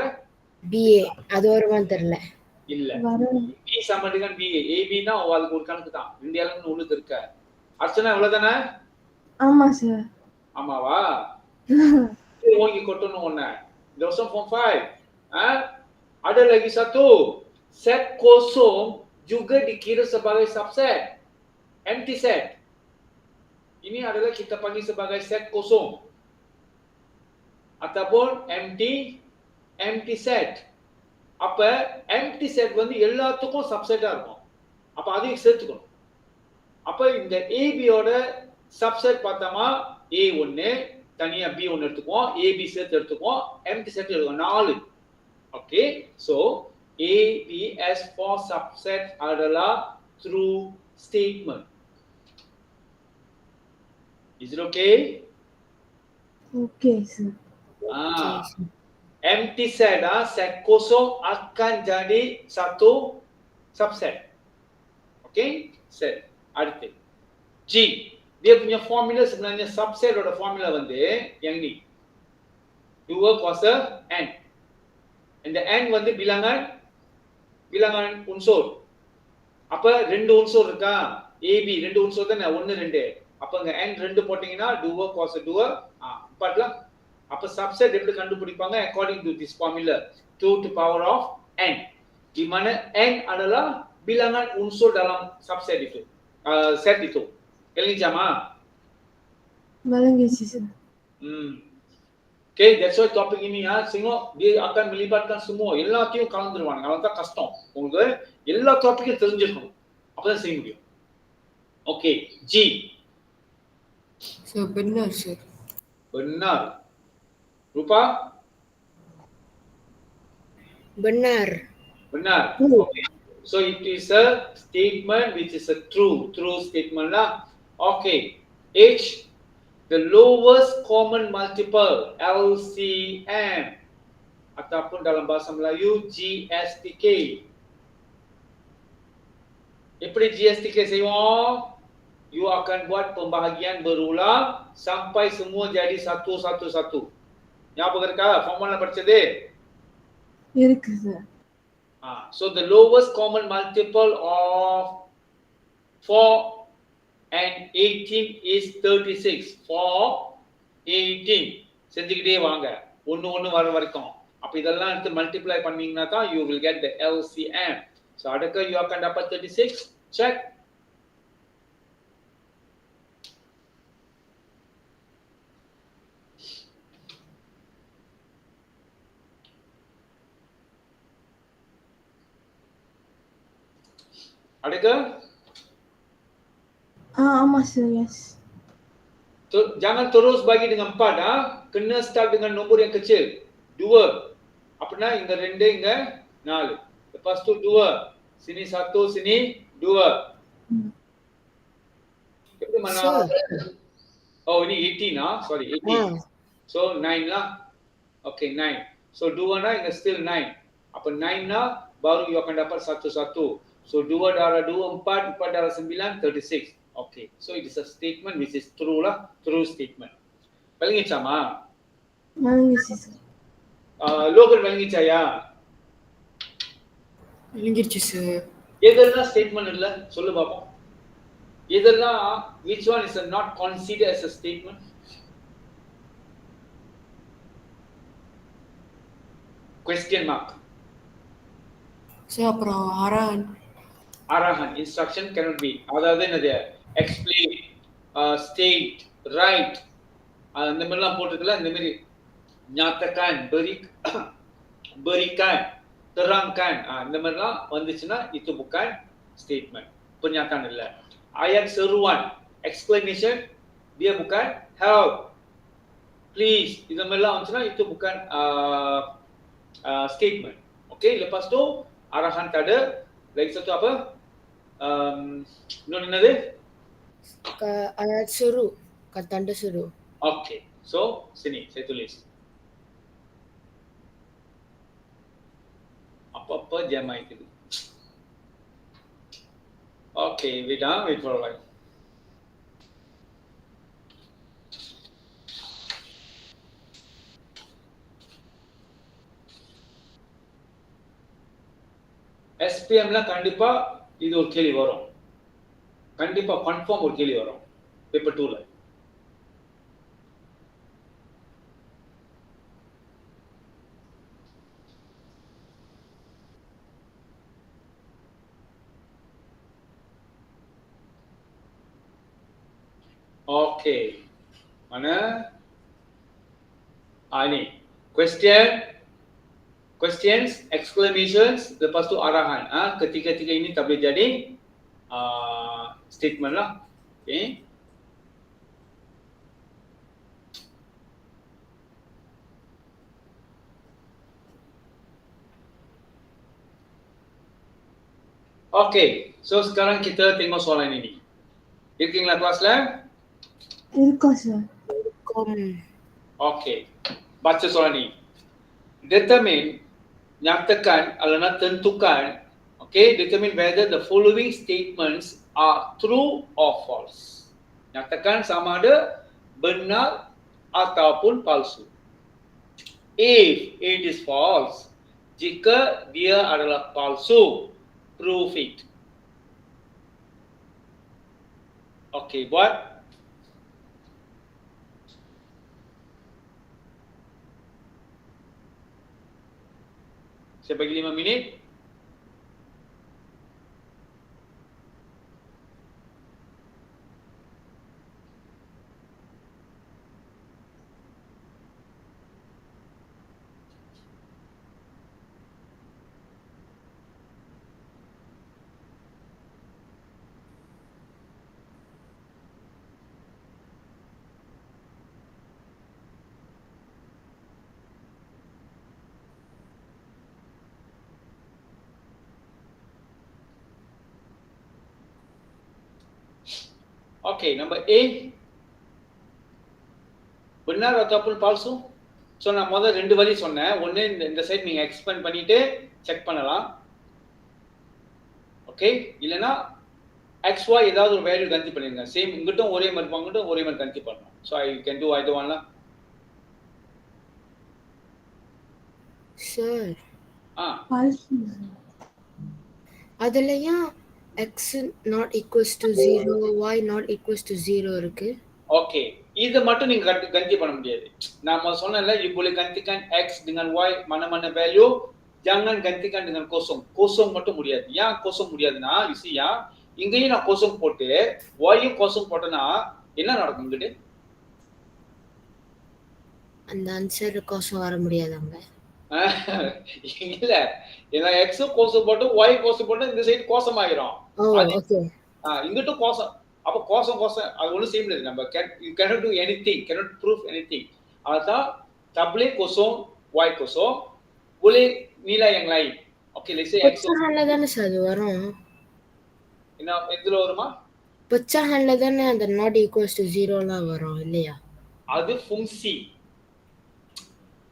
BA அது வருமான்னு தெரியல. இல்ல. வரும். B சமடிதான் BA. AB னா அதுக்கு ஒரு கணக்கு தான். 2 எலமெண்ட் உள்ளுக்கு இருக்க. அர்ச்சனா இவ்வளவுதானே? ஆமா சார். ஆமாவா? ஓங்கி கொட்டணும் ஒண்ணு. இந்த வருஷம் form 5. Ada lagi satu. Set kosong juga dikira sebagai subset. Empty set. Ini adalah kita panggil sebagai set kosong. Ataupun empty set. அப்ப empty set வந்து எல்லாத்துக்கும் சப்செட்டா இருக்கும். அப்ப அதையும் சேர்த்துக்கணும். அப்ப இந்த AB யோட சப்செட் பார்த்தோமா A1 தனியா B1 எடுத்துக்குவோம், AB சேர்த்து எடுத்துக்குவோம், empty set எடுத்துக்குவோம் 4. Okay, so AB as for subset adalah true statement. Is it okay? Okay sir. Empty set set kosong akan jadi satu subset. Okay, set. அடுத்து G, dia punya formula sebenarnya subset oda formula வந்து yang ni 2 kuasa n. இந்த n வந்து bilangan unsur. அப்ப ரெண்டு உன்சூர் இருக்கா? AB ரெண்டு உன்சூர் தானே 1 2. அப்ப இங்க n 2 போட்டீங்கன்னா 2 cos 2 4ல. அப்ப subset எப்படி கண்டுபிடிப்பாங்க? According to this formula 2 to power of n. di mana n adalah bilangan unsur dalam subset itu. Set itu. Kelinjama? வழங்கிச்சு sir. Okay, that's why topik ini Singok dia akan melibatkan semua, எல்லாத்தையும் கலந்துருவாங்க. அதான் கஷ்டம். உங்களுக்கு எல்லா டாபிக்கும் தெரிஞ்சிருக்கணும். அப்பதான் செய்ய முடியும். Okay, G. Sir benar sir. Benar. Rupa? benar. Benar. Okay. So it is a statement which is a true statement lah. Okay. H, the lowest common multiple, LCM, ataupun dalam bahasa Melayu GSTK. எப்படி GSTK செய்வோம்? You akan buat pembahagian berulang sampai semua jadi 1 ஞாபகம் இருக்கா? ஃபார்முலா படிச்சதே இருக்கு sir. So the lowest common multiple of 4 and 18 is 36. 4, 18. செஞ்சுக்கிட்டே வாங்க. ஒன்னு வர வரைக்கும். அப்ப இதெல்லாம் எடுத்து மல்டிப்ளை பண்ணீங்கன்னா தான் you will get the LCM. So adakah you akan dapat 36? Check. Adakah? ஆமா sir. Yes. Jangan terus bagi dengan 4 kena start dengan nombor yang kecil. 2. Apna inga 2 inga 4. Lepas tu 2. Sini 1, sini 2. Itu mana? Oh ini 18 sorry 18. So 9 lah. Okay 9. So 2 na inga still 9. Apa 9 na baru you akan dapat 1. So 2 darah 2 4, 4 darah 9 36. Okay, so it is a statement which is true lah, true statement. Vilangichama? வழங்கிச்சு சார். Logan vilangichaya? விளங்கிருச்சு சார். எதெல்லாம் statement இல்ல சொல்லு பாப்போம். எதெல்லாம் which one is not considered as a statement? Question mark. Sir அப்புறம் Arahan, instruction cannot be. அதாவது என்னது? Explain, state, write. அந்த மாதிரிலாம் போட்டுக்கலாம். இந்த மாதிரி nyatakan, berikan, terangkan. இந்த மாதிரிலாம் வந்துச்சுன்னா itu bukan statement. Pernyataan இல்ல. Ayat seruan, explanation, dia bukan help, please. இந்த மாதிரிலாம் வந்துச்சுன்னா itu bukan statement. Okay, lepas tu arahan tak ada. Lagi satu apa? இன்னொன்று என்னது? suruh. Tanda suruh. Okay. So, sini saya tulis. Apa-apa jam itu. Okay, wait for a while. SPMல கண்டிப்பா இது ஒரு கேள்வி வரும். கண்டிப்பா கன்ஃபார்ம் ஒரு கேள்வி வரும். Paper 2ல. Okay. Mana? Ini. Questions, exclamations, lepas tu arahan. Ketiga-tiga ini tak boleh jadi statement lah. Okay. Okay. So sekarang kita tengok soalan ini. இருக்கீங்களா கிளாஸ்ல? இருக்கோம் sir. Okay. Baca soalan ini. Determine, nyatakan atau tentukan, okay, determine whether the following statements are true or false. Nyatakan sama ada benar ataupun palsu. If it is false, jika dia adalah palsu, prove it. Okay, buat. Saya bagi 5 minit. Okay, number A. Benar ataupun palsu? So நான் முதல்ல ரெண்டு வழி சொன்னேன். ஒன்னு இந்த சைடு நீங்க எக்ஸ்பேண்ட் பண்ணிட்டு செக் பண்ணலாம். ஓகே, இல்லனா xy ஏதாவது ஒரு வேல்யூ கன்சி பண்ணிருங்க. சேம் இங்கட்டும் ஒரே மாதிரி பங்கிட்டும் ஒரே மாதிரி கன்சி பண்ணனும். So I can do either one lah. Sir. பால்சி. அதுலயா x not equals to 0, y not equals to 0 இருக்கு. Okay, இது மட்டும் நீங்க ganti பண்ண முடியாது. நாம சொன்னல you boleh gantikan x dengan y mana-mana value, jangan gantikan dengan kosong. Kosong மட்டும் முடியாது. ஏன் kosong முடியாதுன்னா you see யா இங்கேயும் நான் kosong போட்டு y யும் kosong போட்டனா என்ன நடக்கும் இங்கடே? அந்த ஆன்சர் kosong வர முடியாதாங்க. இல்ல ஏன்னா x கோசம் போட்டு y கோசம் போட்டு இந்த சைடு கோசம் ஆயிரும். ஓகே. இங்கட்டும் கோசம். அப்ப கோசம் அது ஒண்ணும் செய்ய முடியாது. நம்ம you cannot do anything, cannot prove anything. அதான் double kosong y kosong boleh nilai yang lain. Okay, let's say x pecahanல தானே அது வரும். என்ன எதுல வருமா? pecahanல தானே அந்த not equals to 0 லாம் வரும் இல்லையா? அது fungsi.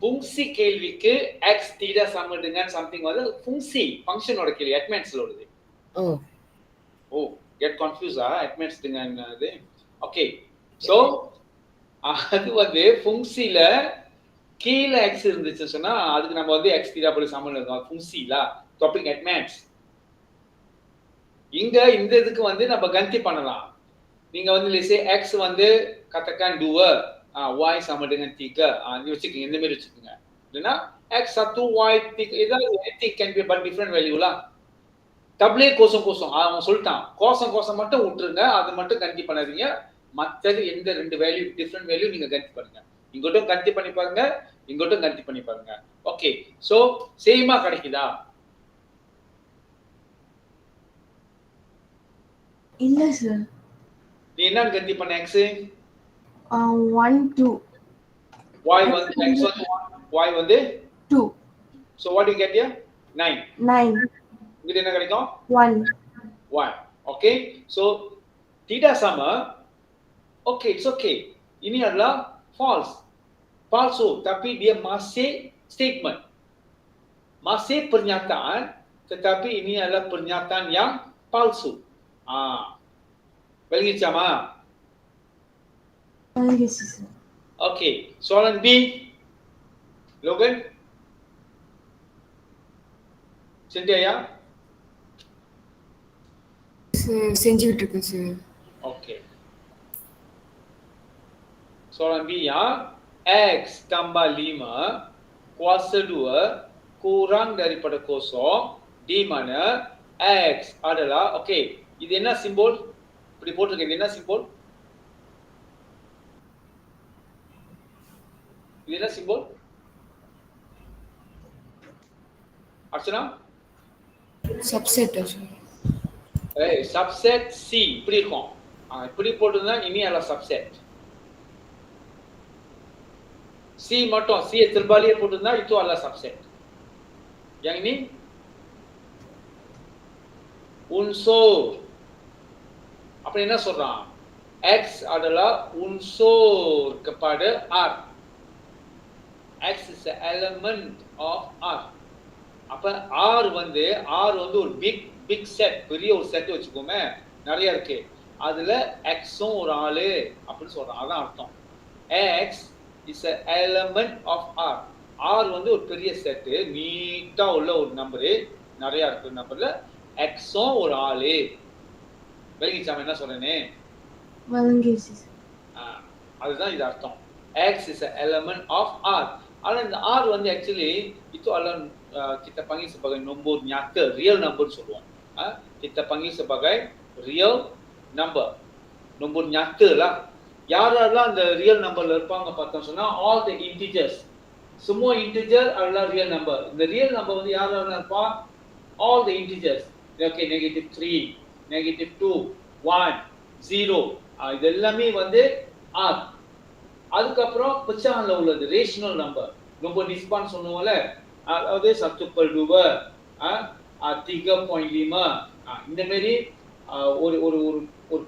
Fungsi கேள்விக்கு x tidak sama dengan something வந்து fungsi, ஃபங்க்ஷனோட கேள்வி admins-ல உள்ளது. Get confused admins dengan இது. Okay. So அது வந்து fungsi-ல கீழ x இருந்துச்சு சொன்னா அதுக்கு நம்ம வந்து x tidak boleh sama இருக்கும். fungsi-ல topic admins. இங்க இந்த இதுக்கு வந்து நம்ம ganti பண்ணலாம். நீங்க வந்து let's say x வந்து katakan 2, y sama dengan 3. Ini வச்சுக்கங்க, இந்த மாதிரி வச்சுக்கங்க. இல்லனா x1 y 3 ஏதாவது anything can be but different value lah. டபுளே கோசம் அவன் சொல்லிட்டான். கோசம் மட்டும் விட்டுருங்க, அது மட்டும் கன்சி பண்ணாதீங்க. மற்றது எந்த ரெண்டு வேல்யூ டிஃபரெண்ட் வேல்யூ நீங்க கன்சி பண்ணுங்க. இங்கோட்டும் கன்சி பண்ணி பாருங்க, இங்கோட்டும் கன்சி பண்ணி பாருங்க. ஓகே, சோ சேமா கிடைக்குதா? இல்ல சார். நீ என்ன கன்சி பண்ண x? 1 2. y வந்து x வந்து 1, y வந்து 2. So what do you get here? 9. 9. இங்க என்ன கிடைக்கும்? 1. 1. Okay, so Tidak sama. Okay, it's okay. Ini adalah false. Palsu, tapi dia masih statement. Masih pernyataan, tetapi ini adalah pernyataan yang palsu. Bagi sama. வழங்கிச்சு sir. Okay, soalan B. Logan? Cynthia ya? Sir செஞ்சுக்கிட்டு இருக்கேன் sir. Okay. Soalan B ya. X tambah 5 kuasa 2 kurang daripada kosong di mana X adalah, okay, இது என்ன சிம்போல்? இப்படி போட்டிருக்கேன், இது என்ன சிம்போல்? இது என்ன symbol? Archana? Subset sir. Subset C இப்படி இருக்கும். இப்படி போட்டிருந்தா இனி adalah சப்செட். C மட்டும் C terbalik போட்டிருந்தா itu adalah subset. Yang ini unsur. Apa என்ன சொல்றான்? X adalah unsur kepada R. X is the element of R. அப்ப R வந்து ஒரு big set, பெரிய ஒரு செட் வச்சுக்கோமே, நிறைய இருக்கு. அதுல Xம் ஒரு ஆளு அப்படின்னு சொல்றான். அதான் அர்த்தம். X is an element of R. R வந்து ஒரு பெரிய செட், நீட்டா உள்ள ஒரு நம்பரு, நிறைய இருக்கு நம்பர்ல. Xம் ஒரு ஆளு. வெளிச்சாம என்ன சொல்றேனே? வழங்கிச்சு சார். அதுதான் இது அர்த்தம். X is an element of R. ஆனா இந்த R வந்து actually itu adalah kita panggil sebagai nombor nyata, real number சொல்லுவோம். Kita panggil sebagai real number. nombor nyata lah. யாரெல்லாம் அந்த ரியல் நம்பர்ல இருப்பாங்க பார்த்தோம் சொன்னா all the integers. semua integer adalah real number. இந்த ரியல் நம்பர் வந்து யாரெல்லாம் இருப்பா? all the integers. Okay, -3, -2, 1, 0. இது எல்லாமே வந்து R. அதுக்கப்புறம் பெச்சான்ல உள்ளது ரேஷனல் நம்பர். ரொம்ப நிஸ்பான் சொன்னோம்ல, அதாவது 1/2, 3.5, இந்த மாதிரி ஒரு ஒரு ஒரு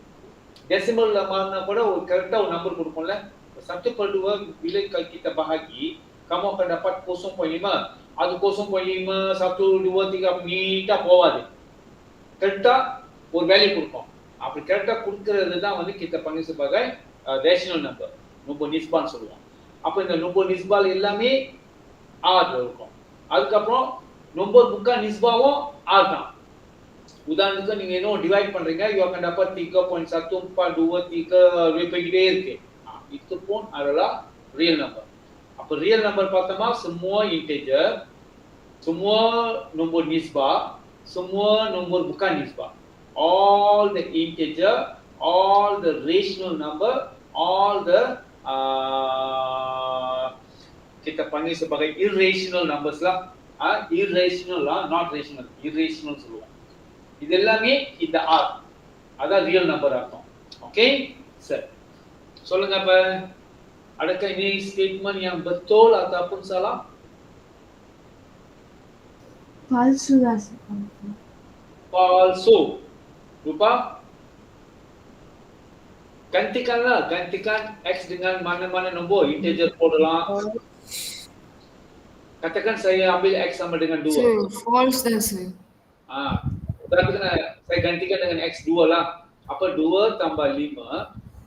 டெசிமல்ல மாறினா கூட ஒரு கரெக்டா ஒரு number கொடுப்போம்ல. 1/2 bila kita bahagi, kamu akan dapat 0.5. அது 0.5, 1, 2, 3 நீட்டா போவாது. கரெக்டா ஒரு வேல்யூ கொடுப்போம். அப்படி கரெக்டா கொடுக்கிறது தான் வந்து kita panggil sebagai rational number. nombor nisbah சொல்லுவோம். அப்ப இந்த nombor nisbah எல்லாமே R ல இருக்கும். அதுக்கப்புறம் nombor bukan nisbahவும் R தான். உதாரணத்துக்கு நீங்க என்ன டிவைட் பண்றீங்க, you akan dapat 3.1423 போயிட்டே இருக்கு. itu pun adalah real number. அப்ப real number பார்த்தோமா semua integer, semua nombor nisbah, semua nombor bukan nisbah. all the integer, all the rational number, all the kita panggil sebagai irrational numbers lah. Irrational lah, not rational. Irrational சொல்லுவோம். இது எல்லாமே இந்த R. அதான் ரியல் நம்பர் அர்த்தம். ஓகே? சரி. சொல்லுங்க அப்ப. Adakah ini statement yang betul ataupun salah? palsu தான் sir. Palsu. Lupa? Gantikanlah, gantikan X dengan mana-mana nombor, integer போடலாம். Katakan saya ambil X sama dengan 2. Sir false தான் sir. Udahakan saya gantikan dengan X 2 lah. Apa 2 tambah 5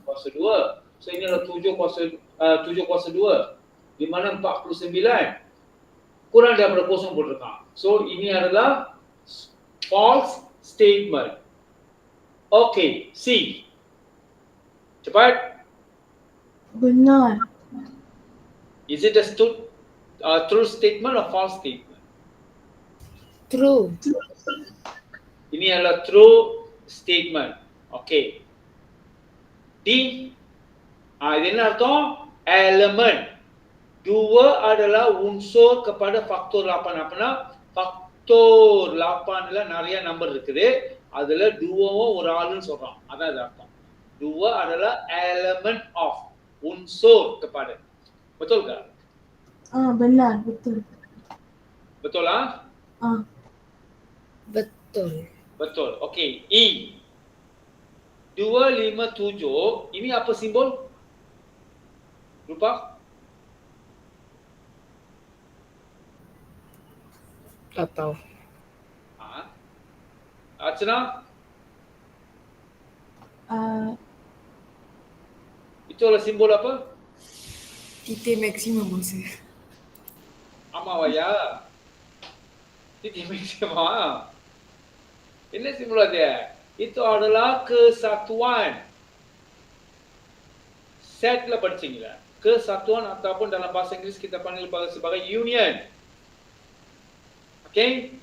kuasa 2. So ini adalah 7 kuasa 2. Di mana 49 kurang daripada kosong போட்டிருக்கான். So ini adalah false statement. Okay, C. Cepat. benar. Is it a true statement or false statement? True. Ini adalah true statement. Okay. D. Ini என்ன அர்த்தம்? Element. 2 adalah unsur kepada faktor 8. Apana? Faktor 8ல நிறைய நம்பர் இருக்குது. அதுல 2வும் ஒரு ஆளுன்னு சொல்றோம். அதான் இது அர்த்தம். 2 adalah element of, unsur kepada. Betul ke? benar, betul. Betul lah? Betul. Betul. Okey. E. 257. Ini apa simbol? Lupa? Tak tahu. Archana, itu adalah simbol apa? Titik maksimum sir. Ama Vaya. Titik maksimum. Ini simbol dia. Itu adalah kesatuan. Set lah படிச்சீங்களா? Kesatuan ataupun dalam bahasa Inggeris kita panggil sebagai union. Okay?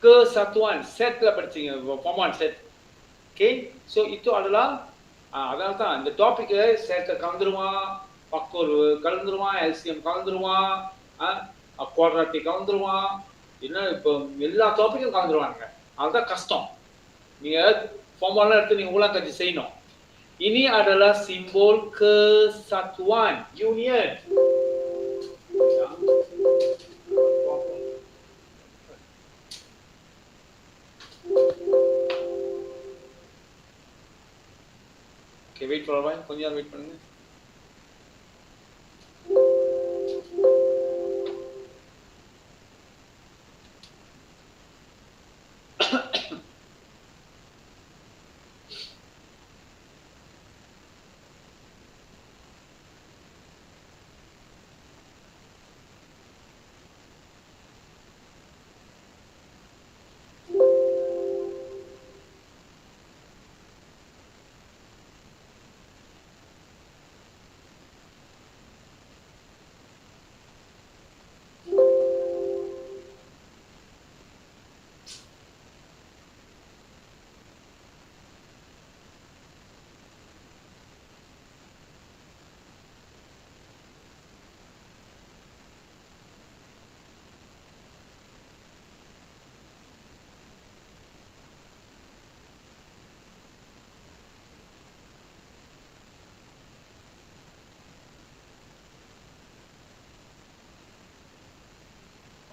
Kesatuan. Set lah படிச்சீங்க. Form 1 set. Okay? So itu adalah அதனால தான் இந்த டாபிக் சேர்க்க கலந்துருவான், பக்கோர் கலந்துருவான், எல்சிஎம் கலந்துருவான், குவாட்ராட்டிக் கலந்துருவான், இன்னும் இப்போ எல்லா டாபிக்கும் கலந்துருவாங்க. அதுதான் கஷ்டம். நீங்க ஃபார்ம் 1 எடுத்து நீங்க உலகத்தை செய்யணும். Ini adalah simbol kesatuan, union. Okay, wait for a while. கொஞ்ச நேரம் வெயிட் பண்ணுங்க.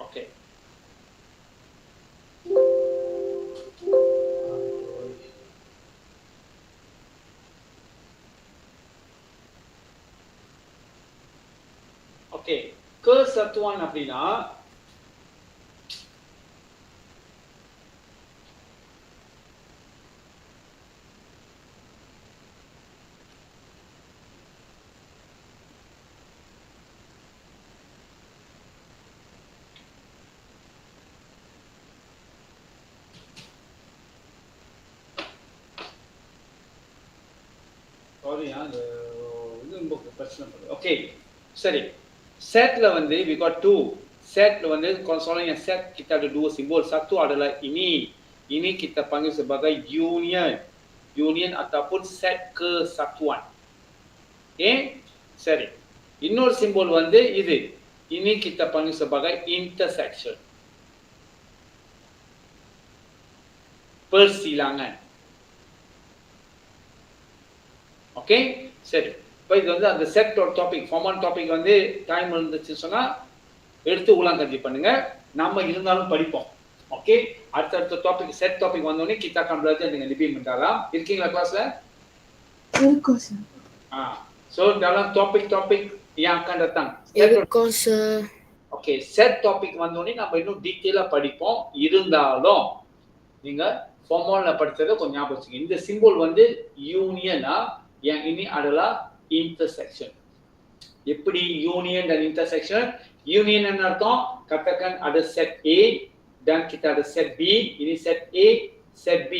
Okay. Okay. Kesatuan அப்படின்னா சாரி இது ரொம்ப பிரச்சனை பண்ணுது. ஓகே சரி, setல வந்து we got two. Setல வந்து consoling yang set kita ada dua simbol. Satu adalah ini kita panggil sebagai union. Union ataupun set kesatuan. Okay, சரி. இன்னொரு simbol வந்து இது. Ini kita panggil sebagai intersection. Persilangan. Okay சரி, இப்போ இது வந்து அந்த செட் டாபிக் ஃபார்ம் 1 டாபிக் வந்து டைம் இருந்துச்சு சொன்னா எடுத்து உலாங்கஞ்சி பண்ணுங்க. நம்ம இருந்தாலும் படிப்போம். ஓகே, அடுத்த டாபிக் செட் டாபிக் வந்தோடனே kita akan belajar dengan lebih mendalam. இருக்கீங்களா கிளாஸ்ல? இருக்கும் sir. So dalam topik yang akan datang இருக்கும் சார். ஓகே, செட் டாபிக் வந்தோடனே நம்ம இன்னும் டீட்டெயிலா படிப்போம். இருந்தாலும் நீங்க ஃபார்ம் 1ல படிச்சதை கொஞ்சம் ஞாபகம் வச்சுங்க. இந்த சிம்பிள் வந்து யூனியனா, yang ini adalah intersection. எப்படி union dan intersection? Union என்ன அர்த்தம்? katakan ada set A dan kita ada set B. Ini set A, set B.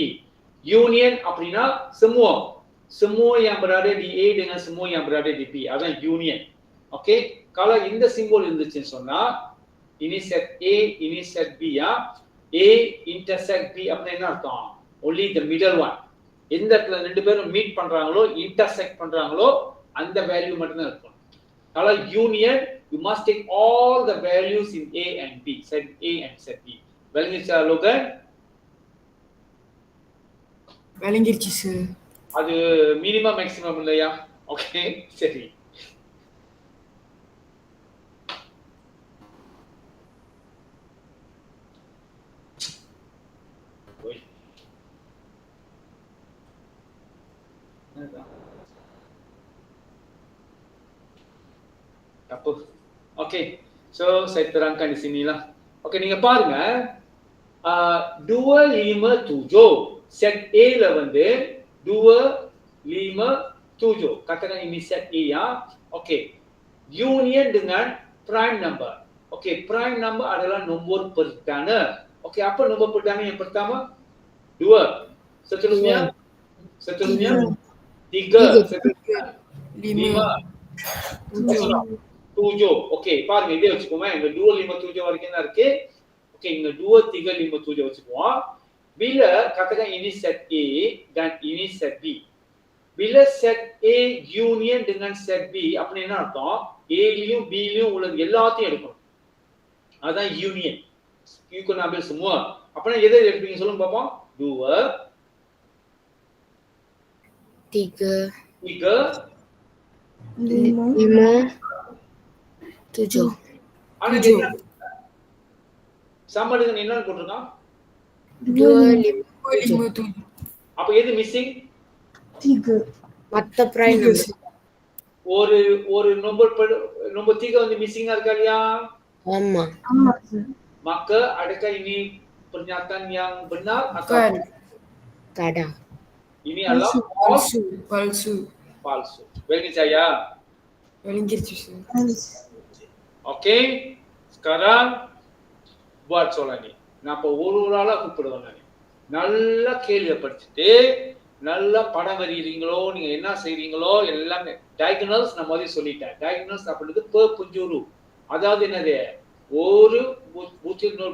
Union அப்படின்னா semua yang berada di A dengan semua yang berada di B. அதான் union. Okay? kalau இந்த சிம்பிள் இருந்துச்சுன்னு சொன்னா ini set A, ini set B ya. A intersect B அப்படின்னா என்ன அர்த்தம்? only the middle one. எந்த இடத்துல ரெண்டு பேரும் மீட் பண்றாங்களோ, இன்டர்செக்ட் பண்றாங்களோ அந்த வேல்யூ மட்டும் தான் இருக்கும். அதனால union you must take all the values in A and B, set A and set B. விளங்கிச்சா லோகன்? விளங்கிருச்சு சார். அது மினிமம் மேக்ஸிமம் இல்லையா? ஓகே சரி. Apa? Okey. So saya terangkan di sinilah. Okey, நீங்க பாருங்க. 2 5 7 set A ல வந்து 2 5 7. Katakan ini set A ya. Okey. Union dengan prime number. Okey, prime number adalah nombor perdana. Okey, apa nombor perdana yang pertama? 2. Seterusnya 3. Seterusnya 5. 7. Okey, பாருங்க இதே வச்சுக்கோமே. இங்க 2 5 7 வரைக்கும் தான் இருக்கு. Okey, இங்க 2 3 5 7 வச்சுக்குவோம். Bila katakan ini set A dan ini set B. Bila set A union dengan set B, அப்படின்னா என்ன அர்த்தம்? A லயும் B லயும் உள்ளது எல்லாத்தையும் எடுக்கணும். அதான் யூனியன். யூக்கு ambil semua. அப்படின்னா எதை எடுப்பீங்க சொல்லுங்க பாப்போம். 2 3 3 5 7 ஆனா இது என்ன? sama dengan என்ன போட்டுருக்கான்? 2 5 7 அப்ப எது மிஸ்ஸிங்? 3. மத்த prime number. ஒரு nombor 3 வந்து மிஸ்ஸிங்கா இருக்கா இல்லையா? ஆமா. ஆமா sir. Maka adakah ini pernyataan yang benar atau Bukan. கடா. ini adalah false? Palsu. Bagi saya. விளங்கிருச்சு sir. Okey. Sekarang buat soalan ni. Napa ஒரு ஆளா கூப்பிடுவேன் நான். நல்லா கேள்வியை படிச்சுட்டு நல்லா படம் வரைகிறீங்களோ நீங்க என்ன செய்றீங்களோ எல்லாமே diagonals நான் முதல்ல சொல்லிட்டேன். diagonals அப்படின்றது perpendicular. அதாவது என்னது? ஒரு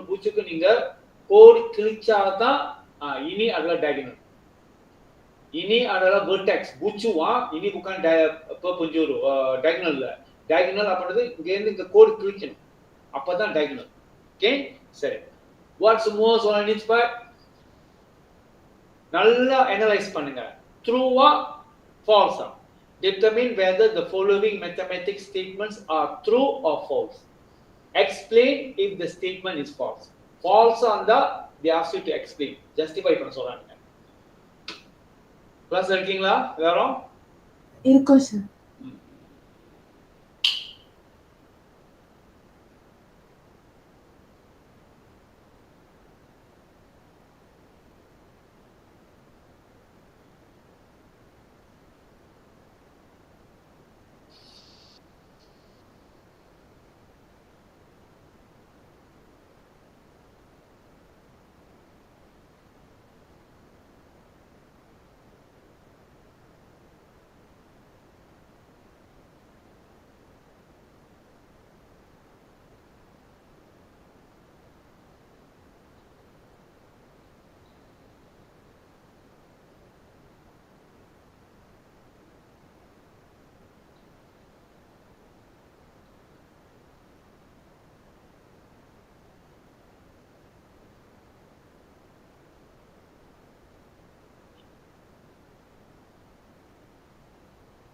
பூச்சுக்கு நீங்க கோடு கிழிச்சாதான் ini adalah diagonal. Ini adalah vertex. Bucuwa, ini bukan perpendicular, diagonal இல்ல. diagonal அப்படின்றது இங்க இருந்து இங்க கோடு கிழிக்கணும். அப்பதான் diagonal. ஓகே? சரி. Buat semua soalan ini cepat. நல்லா அனலைஸ் பண்ணுங்க. True-ஆ false-ஆ. Determine whether the following mathematics statements are true or false. Explain if the statement is false. False-ஆ இருந்தா they ask you to explain. Justify பண்ண சொல்றாங்க. கிளாஸ் இருக்கீங்களா எல்லாரும்? இருக்கோம் sir.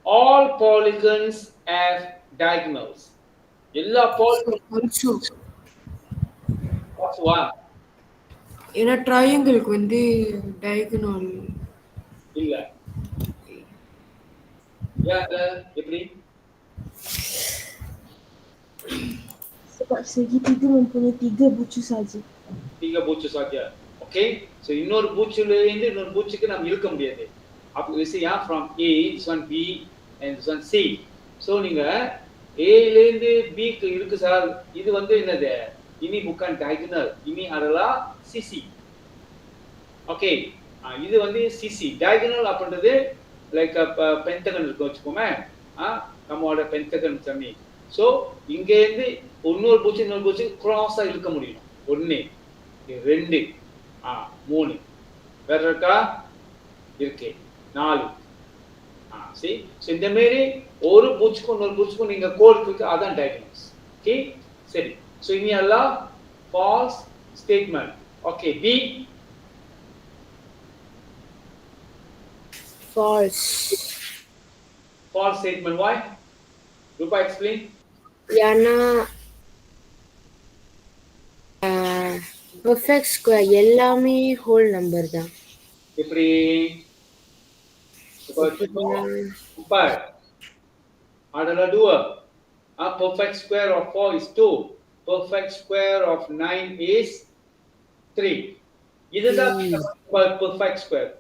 All polygons have diagonals. எல்லா polygons ஏன்னா ட்ரையாங்கிளுக்கு வந்து டயகனல் இல்ல. எப்படி? Sebab segitiga mempunyai 3 bucu saja. 3 பூச்சு சாத்தியா. ஓகே? சோ இன்னொரு பூச்சுல இருந்து இன்னொரு பூச்சுக்கு நாம இழுக்க முடியாது. அப்ப we say from A, this one B and this one C. So நீங்க A ல இருந்து B க்கு இருக்கு சார். இது வந்து என்னது? ini bukan diagonal. ini adalah sisi. Okay? இது வந்து sisi. diagonal அப்படின்றது like a pentagon இருக்கு வெச்சுக்கோமே. நம்மளோட pentagon சமி. சோ இங்க இருந்து இன்னொரு பூச்சு கிராஸா இழுக்க முடியும். 1 2 3 வேற இருக்கா? இருக்கு. 4 see so இந்த மாதிரி ஒரு பூச்சுக்கு இன்னொரு பூச்சுக்கு நீங்க கோடுக்கு அதான் diagonals. ஓகே? சரி. so ini adalah false statement. okay, B False. false statement. Why? Rupa explain. ஏன்னா பெர்ஃபெக்ட் ஸ்கொயர் எல்லாமே ஹோல் நம்பர் தான். எப்படி? 4 adalah 2. Perfect square of 4 is 2. Perfect square of 9 is 3. இதுதான் perfect square.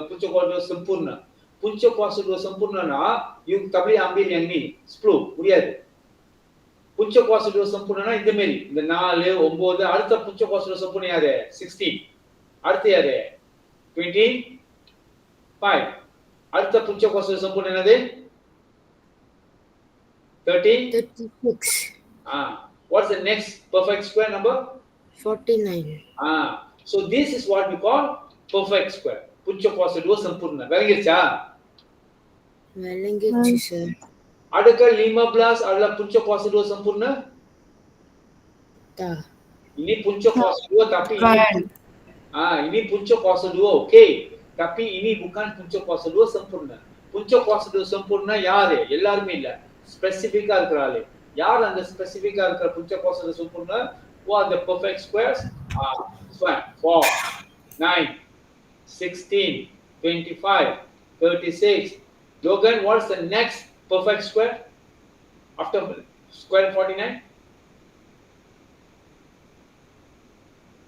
Punca kuasa 2 sempurna. Punca kuasa 2 sempurnana, you tak boleh ambil yang ni, 10, முடியாது. Punca kuasa 2 sempurnana இந்த மாதிரி, இந்த 4, 9, அடுத்த punca kuasa 2 sempurna யாரு? 16. அடுத்து யாரு? 25. அடுத்த punca kuasa 2 sempurna என்னது? 36. What's the next perfect square number? 49. So this is what we call perfect square. Punca kuasa 2 sempurna. விளங்கிருச்சா? விளங்கிச்சு sir. அடுத்த 15 adalah punca kuasa 2 sempurna? Tak. Ini punca kuasa 2 tapi ini punca kuasa 2, okey. Tapi ini bukan punca kuasa 2 sempurna. Punca kuasa 2 sempurna யாரு? எல்லாருமே இல்ல. ஸ்பெசிஃபிக்கா இருக்கிற ஆளு. யார் அந்த ஸ்பெசிஃபிக்கா இருக்கிற punca kuasa 2 sempurna? What are the perfect squares? 4, 9, 16, 25, 36. Logan, what's the next perfect square after square 49?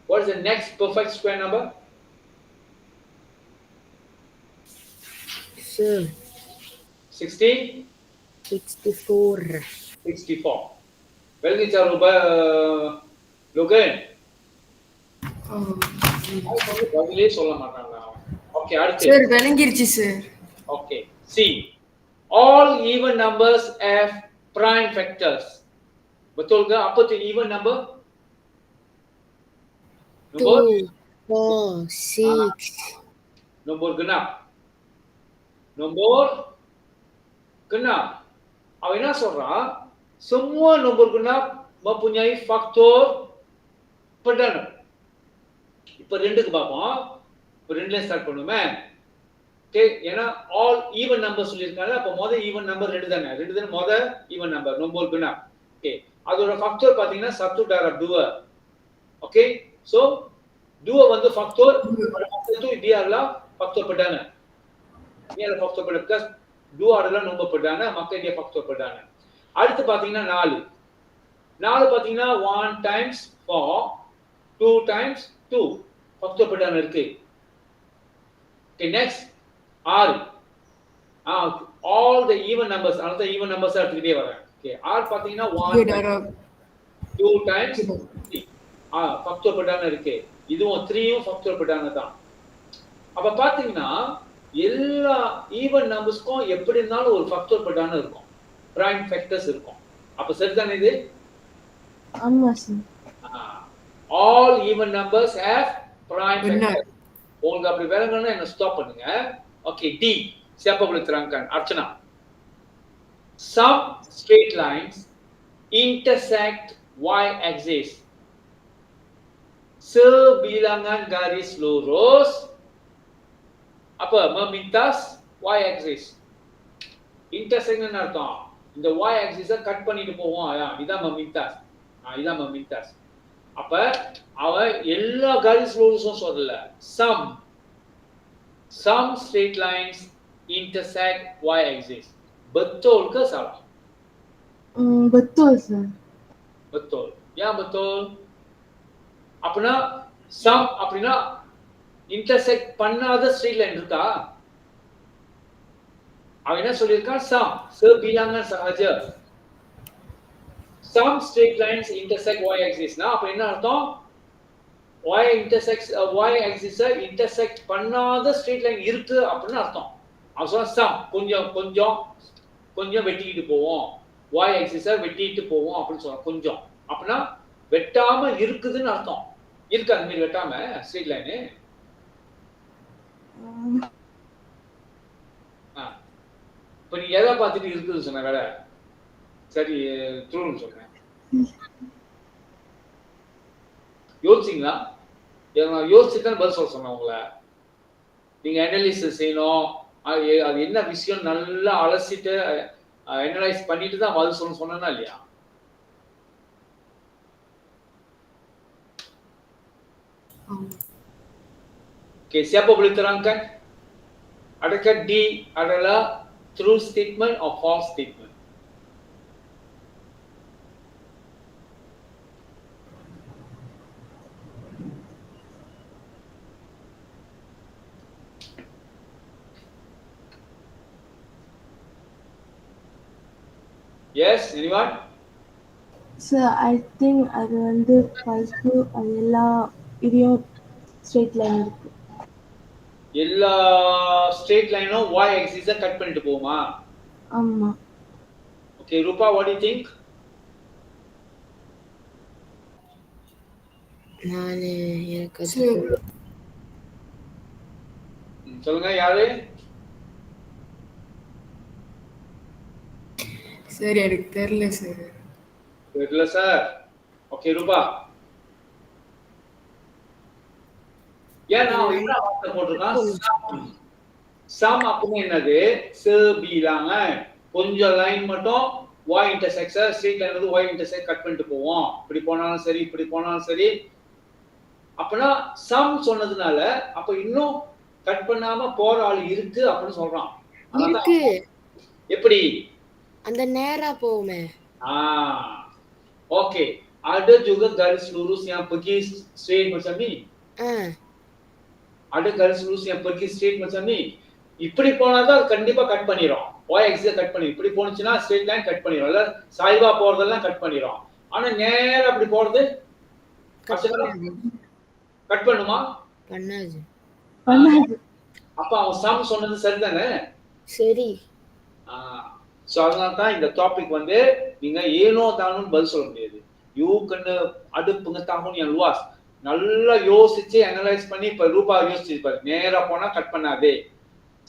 What is the next perfect square number? Sir. 60? 64. 64. விளங்கிச்சா Logan? பதிலே சொல்ல மாட்டாங்க. ஓகே, அடுத்து. சார் விளங்கிருச்சு sir. Okay. See, all even numbers have prime factors. Betul ke? Apa tu even number? 2, 4, 6. Nombor genap. Nombor genap. Awak என்ன சொல்றான்? Semua nombor genap mempunyai faktor perdana. இப்ப 2க்கு பாப்போம். இப்ப 2ல ஸ்டார்ட் பண்ணுமே. ஓகே, ஏனா all even numbers சொல்லிருக்காங்க. அப்ப முதல் even number 2 தானே. 2 தானே முதல் even number nombor genap. Okay. அதோட faktor பாத்தீங்கன்னா 1 darab 2. Okey. So 2 வந்து faktor itu dia adalah faktor perdana. Ini adalah faktor perdana. Plus 2 adalah nombor perdana, maka dia faktor perdana. அடுத்து பாத்தீங்கன்னா 4. 4 பாத்தீங்கன்னா 1 times 4, 2 times 2. faktor perdana இருக்கு. Okay, next 6. All the even numbers, another even numbers எடுத்துக்கிட்டே வரேன். Okay, 6 பாத்தீங்கன்னா 1 2 times 3. faktor perdana இருக்கு. இதுவும் 3யும் faktor perdana தான். அப்ப பாத்தீங்கன்னா எல்லா even numbersக்கும் எப்படி இருந்தாலும் ஒரு faktor perdana இருக்கும். prime factors இருக்கும். அப்ப சரிதானே இது? ஆமா sir. All even numbers have prime factors. உங்களுக்கு அப்படி விளங்கணும்னா என்ன ஸ்டாப் பண்ணுங்க. ஓகே, டி. siapa boleh terangkan? Archana. Some straight lines intersect y-axis. Sebilangan garis lurus apa memintas y-axis. Intersect என்ன அர்த்தம்? இந்த y-axis கட் பண்ணிட்டு போவோம். இதான் memintas. இதான் memintas. அப்ப அவ எல்லா garis lurusம் சொல்லல. Some straight lines intersect y-axis. Betul ke salah? Betul sir. Betul. Ya betul. அப்படின்னா some அப்படின்னா intersect பண்ணாத straight line இருக்கா? அவன் என்ன சொல்லியிருக்கான்? some sebilangan sahaja. Some straight lines intersect y-axis. அப்ப என்ன அர்த்தம்? y-axis intersect பண்ணாத straight line இருக்கு அப்படின்னு அர்த்தம். அவன் சொல்ல some கொஞ்சம் வெட்டிட்டு போவோம். y-axis வெட்டிட்டு போவோம் அப்படின்னு சொல்றான். கொஞ்சம் அப்படின்னா வெட்டாம இருக்குதுன்னு அர்த்தம். இருக்கு அந்த மாதிரி வெட்டாம ஸ்ட்ரெயிட் லைன். இப்ப நீ எதை பார்த்துட்டு இருக்குதுன்னு சொன்ன வேலை சரி ட்ரூன்னு சொல்றேன். யோசிச்சிங்களா? யோசிச்சு தான் பதில் சொல்ல சொன்னேன் உங்களை. நீங்க அனலிசிஸ் செய்யணும். அது என்ன விஷயம் நல்லா அலசிட்டு அனலைஸ் பண்ணிட்டு தான் பதில் சொல்லணும்னு சொன்னா இல்லையா? Okay, siapa boleh terangkan? அடுத்த D adalah true statement or false statement. Yes, anyone? Sir, I think அது வந்து பல்சு அது எல்லாம் இதையும் ஸ்ட்ரெயிட் லைன் இருக்கு. எல்லா ஸ்ட்ரெயிட் லைனும் y axis கட் பண்ணிட்டு போகுமா? ஆமா. Okay, Rupa, what do you think? நானு எனக்கு அது Sir, சொல்லுங்க யாரு? சரி எனக்கு தெரியல சார். தெரியல சார். ஓகே ரூபா. ஏன் நான் என்ன வார்த்தை போட்டிருக்கான்? சம் அப்படின்னா என்னது? bilangan. கொஞ்சம் லைன் மட்டும் y இன்டர்செக்ட் ஸ்ட்ரெயிட் லைன் வந்து y இன்டர்செக்ட் கட் பண்ணிட்டு போவோம். இப்படி போனாலும் சரி இப்படி போனாலும் சரி. அப்பனா சம் சொன்னதுனால அப்ப இன்னும் கட் பண்ணாம போற ஆள் இருக்கு அப்படின்னு சொல்றான். இருக்கு. எப்படி? அந்த நேரா போவுமே. Oke. Ada juga garis lurus yang pergi straight macam ni. Ada garis lurus yang pergi straight macam ni. இப்படி போனாதான் கண்டிப்பா கட் பண்ணிரும். y axis கட் பண்ணி. இப்படி போனுச்சுனா ஸ்ட்ரெயிட் லைன் கட் பண்ணிரும். இல்ல சாய்வா போறதெல்லாம் கட் பண்ணிரும். ஆனா நேரா அப்படி போறது கட் பண்ணுமா? பண்ணாது. அப்ப அவன் சம் சொன்னது சரிதானே? சரி. சோ அதனால தான் இந்த டாபிக் வந்து நீங்க ஏனோ தானோன்னு பதில் சொல்ல முடியாது. யூ கண்ணு ada pengetahuan yang luas. நல்லா யோசிச்சு அனலைஸ் பண்ணி இப்ப ரூபா யோசிச்சு பாரு. நேரா போனா கட் பண்ணாதே.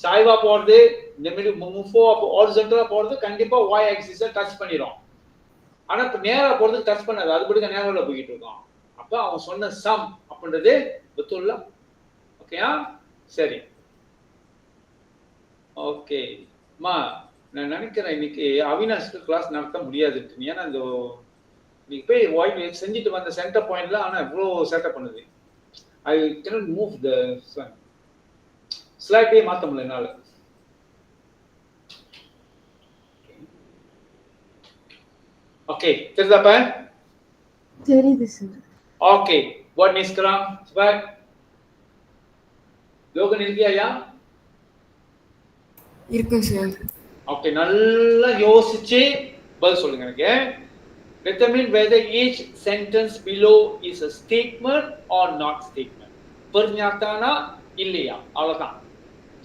சாய்வா போறது இந்த மாதிரி முஃபோ ஹாரிசான்டலா போறது கண்டிப்பா y axis டச் பண்ணிரும். ஆனா இப்ப நேரா போறது டச் பண்ணாது. அது படி நேரால போயிட்டு இருக்கோம். அப்ப அவன் சொன்ன சம் அப்படின்றது betul ஓகேயா? சரி. ஓகே. நான் நினைக்கிறேன் இன்னைக்கு அவினாஷ்க்கு கிளாஸ் நடத்த முடியாது. ஏன்னா இந்த இன்னைக்கு போய் வாய்ஸ் செஞ்சுட்டு வந்த சென்டர் பாயிண்ட்ல ஆனா இவ்வளோ செட்டப் பண்ணுது. ஐ cannot மூவ் த ஸ்லைடே மாத்த முடியல என்னால. ஓகே தெரியுதாப்பா? தெரியுது sir. Okay buat ni sekarang cepat. Logan இருக்கியா? இருக்கும் சார். ஓகே நல்லா யோசிச்சு பதில் சொல்லுங்க எனக்கு. Determine whether each sentence below is a statement or not statement. Pernyataana இல்லையா? அவ்வளவுதான்.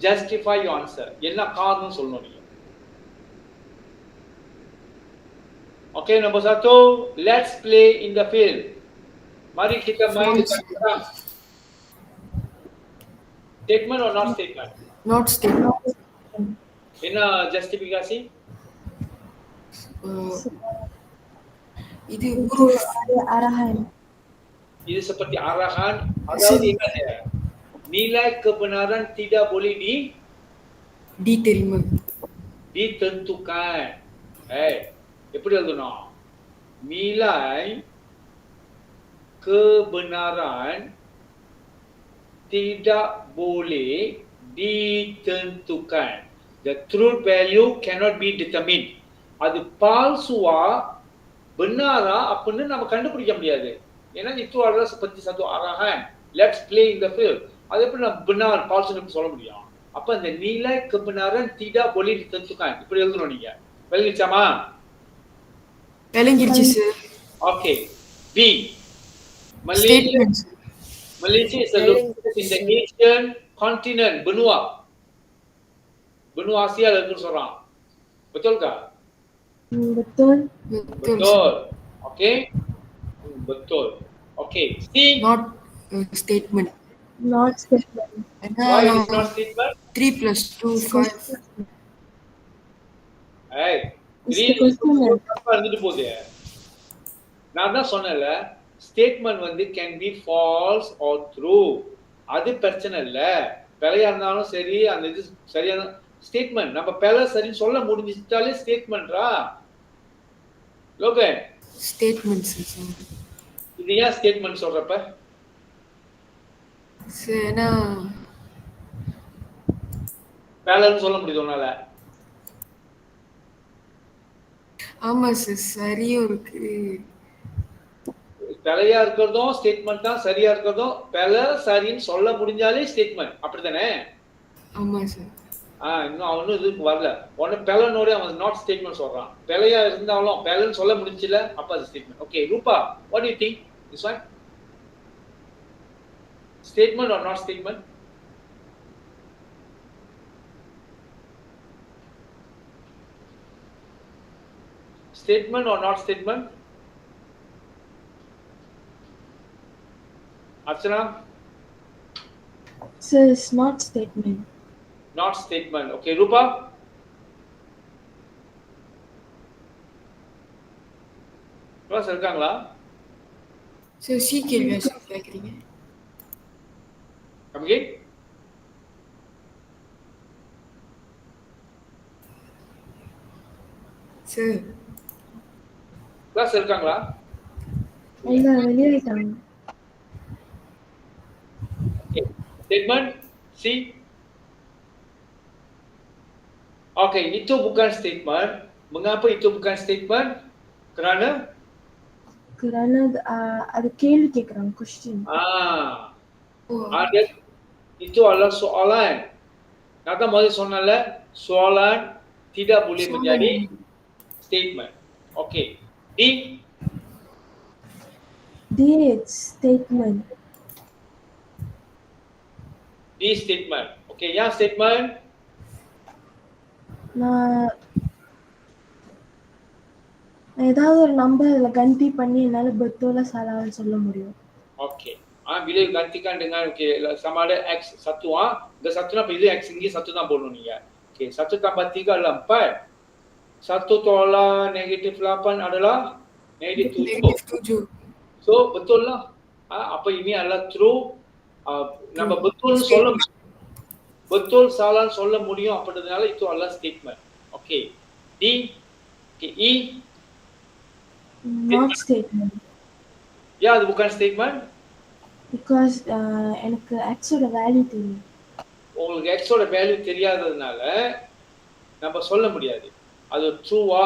Justify your answer. என்ன காரணம் சொல்லணும் நீங்க. Okay, nombor 1. Let's play in the field. Mari kita main di lapangan. Statement or not statement? Not statement. என்ன justifikasi? இது arahan. Itu seperti arahan atau ingat ya. Nilai kebenaran tidak boleh diterima. Ditentukan. எப்படி எழுதணும்? Nilai kebenaran tidak boleh ditentukan. The truth value cannot be determined. அது palsuwa benara அப்படின்னு நம்ம கண்டுபிடிக்க முடியாது. ஏன்னா itu adalah seperti satu arahan. Let's play in the field. அது எப்படி நம்ம benar palsuன்னு சொல்ல முடியும்? அப்ப இந்த nilai kebenaran tidak boleh ditentukan. இப்படி எழுதணும் நீங்க. விளங்கிச்சாமா? விளங்கிருச்சு sir. Okay. B. Statement. Malaysia is a located in the Asian continent, benua. Benua Asia lah சொல்றான். Betul kah? Betul. Betul. Okay. Betul. Okay. C. Not statement. Not statement. Why is not statement? 3 plus 2 5. Hey. It's the question. இருந்துட்டு போகுது. நான் தான் சொன்னேன்ல ஸ்டேட்மெண்ட் வந்து can be falls are true. அது பிரச்சனை இல்ல. பிழையா இருந்தாலும் சரி அந்த இது சரியான ஸ்டேட்மெண்ட் நம்ம பிழை சரின்னு சொல்ல முடிஞ்சிட்டாலே ஸ்டேட்மெண்ட்ரா. Logan statement sir. இது ஏன் ஸ்டேட்மெண்ட் சொல்றப்ப? சரினா பேலர்னு சொல்ல முடியுது உன்னால? ஆமா சார், சரியும் இருக்கு. பிழையா இருக்கிறதும் ஸ்டேட்மெண்ட் தான், சரியா இருக்கிறதும் பேலர் சரின்னு சொல்ல முடிஞ்சாலே ஸ்டேட்மெண்ட். அப்படித்தானே? ஆமா சார். இன்னும் அவனும் இதுக்கு வரல. உடனே பேலனோட அவன் நாட் ஸ்டேட்மெண்ட் சொல்றான். பிழையா இருந்தாலும் பேலன் சொல்ல முடிஞ்சில, அப்ப அது ஸ்டேட்மெண்ட். ஓகே ரூபா, what to you think this one? Statement or not statement? Statement or not statement? Archana? So it's not statement. Not statement. Okay, Rupa? Class இருக்காங்களா? சார் சி கேள்வியா சார் கேக்குறீங்க? Come again? சார் கிளாஸ் இருக்காங்களா? இல்ல வெளியிட்டாங்க. Statement C. Okay, itu bukan statement. Mengapa itu bukan statement? Kerana அது கேள்வி கேக்குறாங்க, question. ada itu adalah soalan. Kata Moses சொன்னல, soalan tidak boleh menjadi statement. Okay. D it's statement. D statement. Okay, yang statement நான் ஏதாவது ஒரு நம்பர்ல கந்தி பண்ணி என்னால betul salahன்னு சொல்ல முடியும். Okay. Bila gantikan dengan okay, sama ada X satu dan satu nak pilih X tinggi satu nak bolong ni ya. Okay, 1 tambah 3 adalah 4. 1 tolak negatif 8 adalah negatif 7. So betul lah. Apa ini adalah true. நம்ம betul சொல்ல betul salah சொல்ல முடியும் அப்படின்றதுனால itu adalah statement. Okay. D. Okay, E. Not statement. Ya, அது bukan statement. Because எனக்கு x ஓட வேல்யூ தெரியும். உங்களுக்கு x ஓட வேல்யூ தெரியாததுனால நம்ம சொல்ல முடியாது. அது ட்ரூவா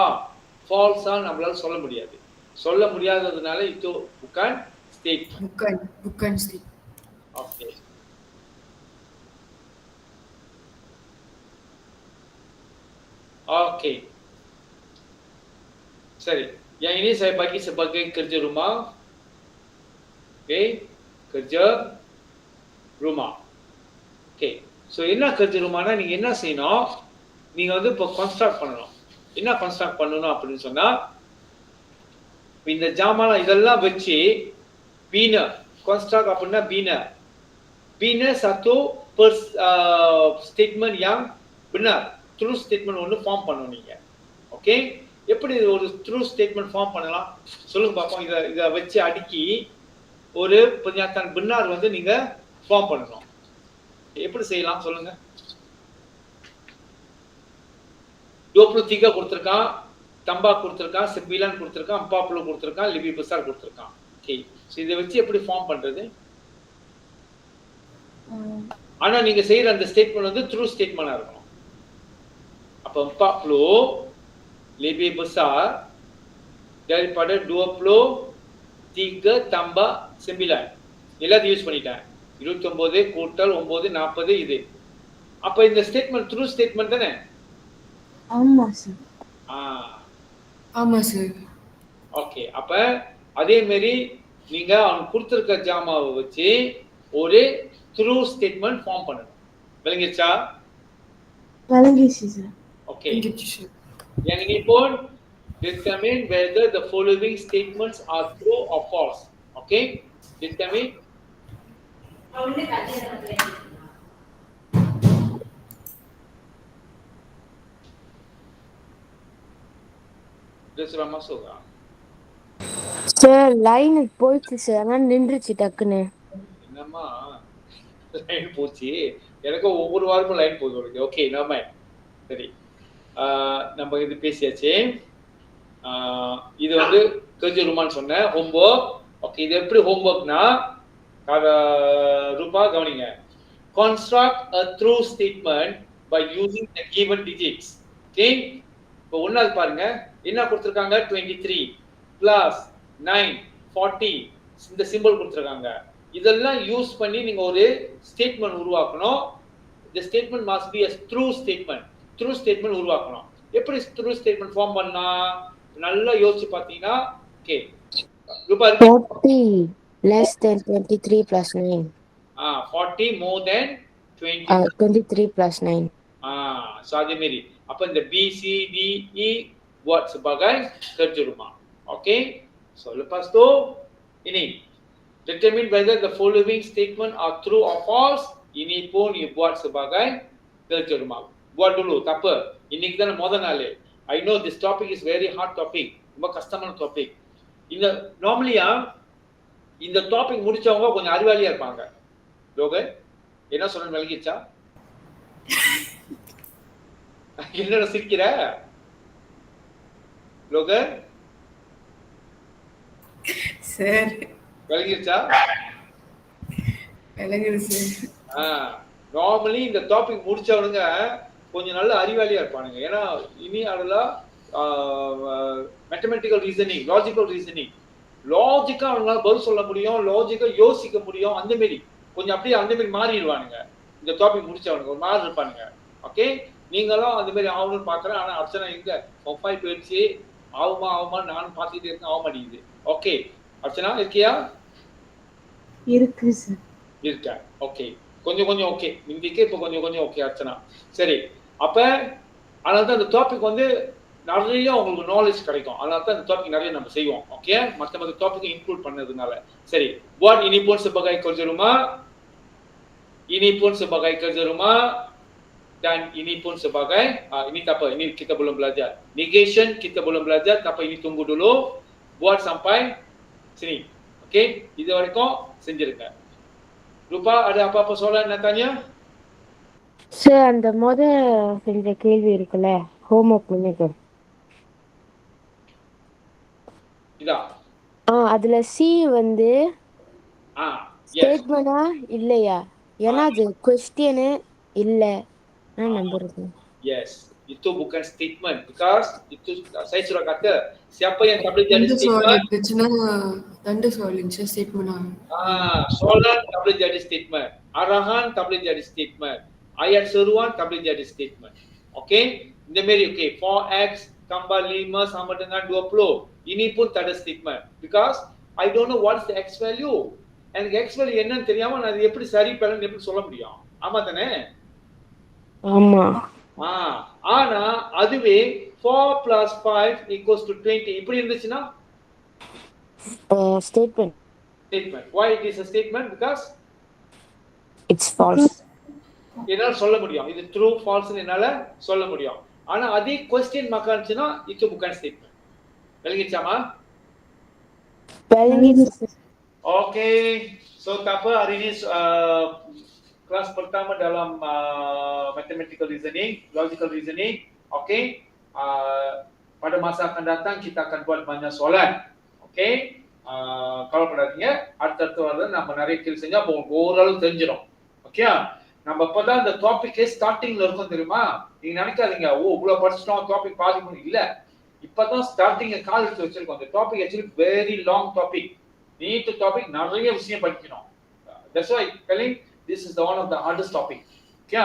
ஃபால்ஸா நம்மளால சொல்ல முடியாது. சொல்ல முடியாததுனால இது bukan statement. bukan statement. Okay. Okay. Sari. Yang ini saya bagi sebagai kerja rumah. Okay. Kerja rumah. Okay. So என்ன kerja rumahனா நீங்க என்ன செய்யணும்? நீங்க வந்து இப்போ கன்ஸ்ட்ரக்ட் பண்ணணும். என்ன கன்ஸ்ட்ரக்ட் பண்ணணும் அப்படின்னு சொன்னா இந்த ஜாமான் இதெல்லாம் வச்சு bina construct அப்படின்னா bina satu statement yang benar, true statement ஒன்னு ஃபார்ம் பண்ணணும் நீங்க. ஓகே, எப்படி ஒரு true statement ஃபார்ம் பண்ணலாம் சொல்லுங்க பாப்போம். இத வச்சு அடுக்கி ஒரு pernyataan benar வந்து நீங்க ஃபார்ம் பண்ணணும். எப்படி செய்யலாம் சொல்லுங்க? 23 கொடுத்திருக்கான், tambah கொடுத்திருக்கான், 9 கொடுத்திருக்கான், 40 கொடுத்திருக்கான், lebih besar கொடுத்திருக்கான். ஓகே, சோ இத வச்சு எப்படி ஃபார்ம் பண்றது? ஆனா நீங்க செய்யற அந்த ஸ்டேட்மென்ட் வந்து ட்ரூ ஸ்டேட்மென்ட்டா இருக்கணும். அப்ப 40 lebih besar daripada 23 tambah 9. எல்லாத்தையும் யூஸ் பண்ணிட்டேன். 29 கூட்டல் 9 40 இது. அப்ப இந்த ஸ்டேட்மென்ட் ட்ரூ ஸ்டேட்மென்ட் தானே? ஆமா சார். ஆமா சார். ஓகே, அப்ப அதே மாதிரி நீங்க அவன் கொடுத்திருக்க ஜாமாவை வச்சு ஒரு ட்ரூ ஸ்டேட்மென்ட் ஃபார்ம் பண்ணணும். விளங்கிச்சா? விளங்கிச்சு sir. Okay. Yang ini pun determine whether the following statements are true or false. Okay? Determine. Sudah masuk ah? Sir line போயிடுச்சு சார், ஆனால் நின்றுச்சு டக்குன்னு. என்னம்மா லைன் போச்சு? எனக்கு ஒவ்வொரு வாரமும் லைன் போகுது உங்களுக்கு. ஓகே, நாம சரி, நம்ம இது பேசியாச்சு. இது வந்து kerja rumah சொன்னேன், homework. ஓகே, இது எப்படி homeworkனா ரூபா கவனிங்க. Construct a true statement by using the given digits. Okay, இப்போ ஒன்னாவது பாருங்க என்ன கொடுத்திருக்காங்க 23 plus 9 40 இந்த சிம்பிள் கொடுத்திருக்காங்க. இதெல்லாம் யூஸ் பண்ணி நீங்க ஒரு ஸ்டேட்மெண்ட் உருவாக்கணும். the statement must be a true statement. true statement உருவாக்கணும். எப்படி true statement ஃபார்ம் பண்ணா நல்லா யோசிச்சு பாத்தீங்கன்னா ஓகே ரூபா 40 less than 23 plus 9. 40 more than 20 23 plus 9. so அதே மாதிரி அப்ப இந்த B C D E buat sebagai kerja rumah. Okay, so lepas tu ini determine whether the following statement are true or false. Ini pun you buat sebagai kerja rumah. Buat dulu, tak apa. Ini kita முதல் நாள். I know this topic is very hard topic. ரொம்ப கஷ்டமான topic. இந்த நார்மலியா இந்த டாபிக் முடிச்சவங்க கொஞ்சம் அறிவாளியா இருப்பாங்க. லோகன் என்ன சொல்றேன்னு விளங்கிச்சா? என்னடா சிரிக்கிற? லோகன் சார் விளங்கிச்சா? விளங்குது சார். நார்மலி இந்த டாபிக் முடிச்சவனுங்க கொஞ்சம் நல்ல அறிவாளியா இருப்பானுங்க. ஏன்னா இனி அதெல்லாம் மேத்தமெட்டிக்கல் ரீசனிங், லாஜிக்கல் ரீசனிங், லாஜிக்கா அவங்களால பதில் சொல்ல முடியும், லாஜிக்கா யோசிக்க முடியும். அந்த மாதிரி கொஞ்சம் அப்படியே அந்த மாதிரி மாறிடுவானுங்க. இந்த டாபிக் முடிச்சவனுங்க ஒரு மாதிரி இருப்பானுங்க. ஓகே, நீங்களும் அந்த மாதிரி ஆகணும்னு பாக்குறேன். ஆனா அர்ச்சனா எங்க ஒப்பாய் போயிடுச்சு, ஆகுமா நானும் பார்த்துக்கிட்டே இருக்கேன், ஆக மாட்டேங்குது. ஓகே அர்ச்சனா இருக்கியா? இருக்கு சார். இருக்கா? ஓகே, கொஞ்சம் ஓகே, இன்றைக்கு இப்போ கொஞ்சம் ஓகே அர்ச்சனா. சரி, அப்ப அதனால தான் இந்த டாபிக் வந்து நிறைய உங்களுக்கு நாலேஜ் கிடைக்கும். அதனால தான் இந்த டாபிக் நிறைய நம்ம செய்வோம். ஓகே, மற்ற டாபிக் இன்க்ளூட் பண்ணதுனால. சரி, buat ini pun sebagai kerja rumah, ini pun sebagai kerja rumah, dan ini pun sebagai ini tak apa, ini kita belum belajar. Negation kita belum belajar, tapi ini tunggu dulu. Buat sampai sini. Okey, இது வரைக்கும் செஞ்சிருங்க. ரூபா ada apa-apa soalan nak tanya? Sir அந்த செஞ்ச கேள்வி இருக்குல்ல ஹோம்வொர்க் பண்ணிட்டு இதா அதுல சி வந்து yes, ஸ்டேட்மெண்டா இல்லையா? ஏன்னா அது क्वेश्चन இல்ல நம்புறது. yes, itu bukan statement because itu saya sudah kata siapa yang tak boleh jadi தண்டு statement. soal இருந்துச்சுன்னா தண்டு soal இருந்துச்சு statement. soalan tak boleh jadi statement, arahan tak boleh jadi statement, ayat seruan tak boleh jadi statement. Okey, இந்த மாதிரி okey 4x tambah 5 sama dengan 20. Ini pun tak ada statement because I don't know what's the x value. எனக்கு x value என்னன்னு தெரியாம நான் அது எப்படி சரி பண்ணனும் எப்படி சொல்ல முடியும்? ஆமா தானே? ஆமா. ஆனா அதுவே 4 plus 5 equals to 20 இப்படி இருந்துச்சுன்னா statement. Why it is a statement? Because it's false. என்னால சொல்ல முடியும் இது true false ன்னு என்னால சொல்ல முடியும். ஆனா அதே question mark இருந்துச்சுன்னா itu bukan statement. விளங்கிச்சாமா? விளங்கிச்சு. Okay, so tak apa hari ini kelas pertama dalam mathematical reasoning, logical reasoning. Okay, pada masa akan datang kita akan buat banyak soalan. Okay, kalau படாதீங்க அடுத்த வாரம் நம்ம நிறைய கேள்வி செஞ்சா உங்களுக்கு ஓரளவு தெரிஞ்சிடும். ஓகே, நம்ம இப்பதான் இந்த டாபிக்கே ஸ்டார்டிங்ல இருக்கும் தெரியுமா? நீங்க நினைக்காதீங்க ஓ இவ்வளவு படிச்சிட்டோம் டாபிக் பாதி பண்ணி இல்ல, இப்பதான் ஸ்டார்டிங் கால் எடுத்து வச்சிருக்கோம். இந்த topic actually very long topic, NEET topic, நிறைய விஷயம் படிக்கணும். That's why telling this is the one of the hardest topic. Okay,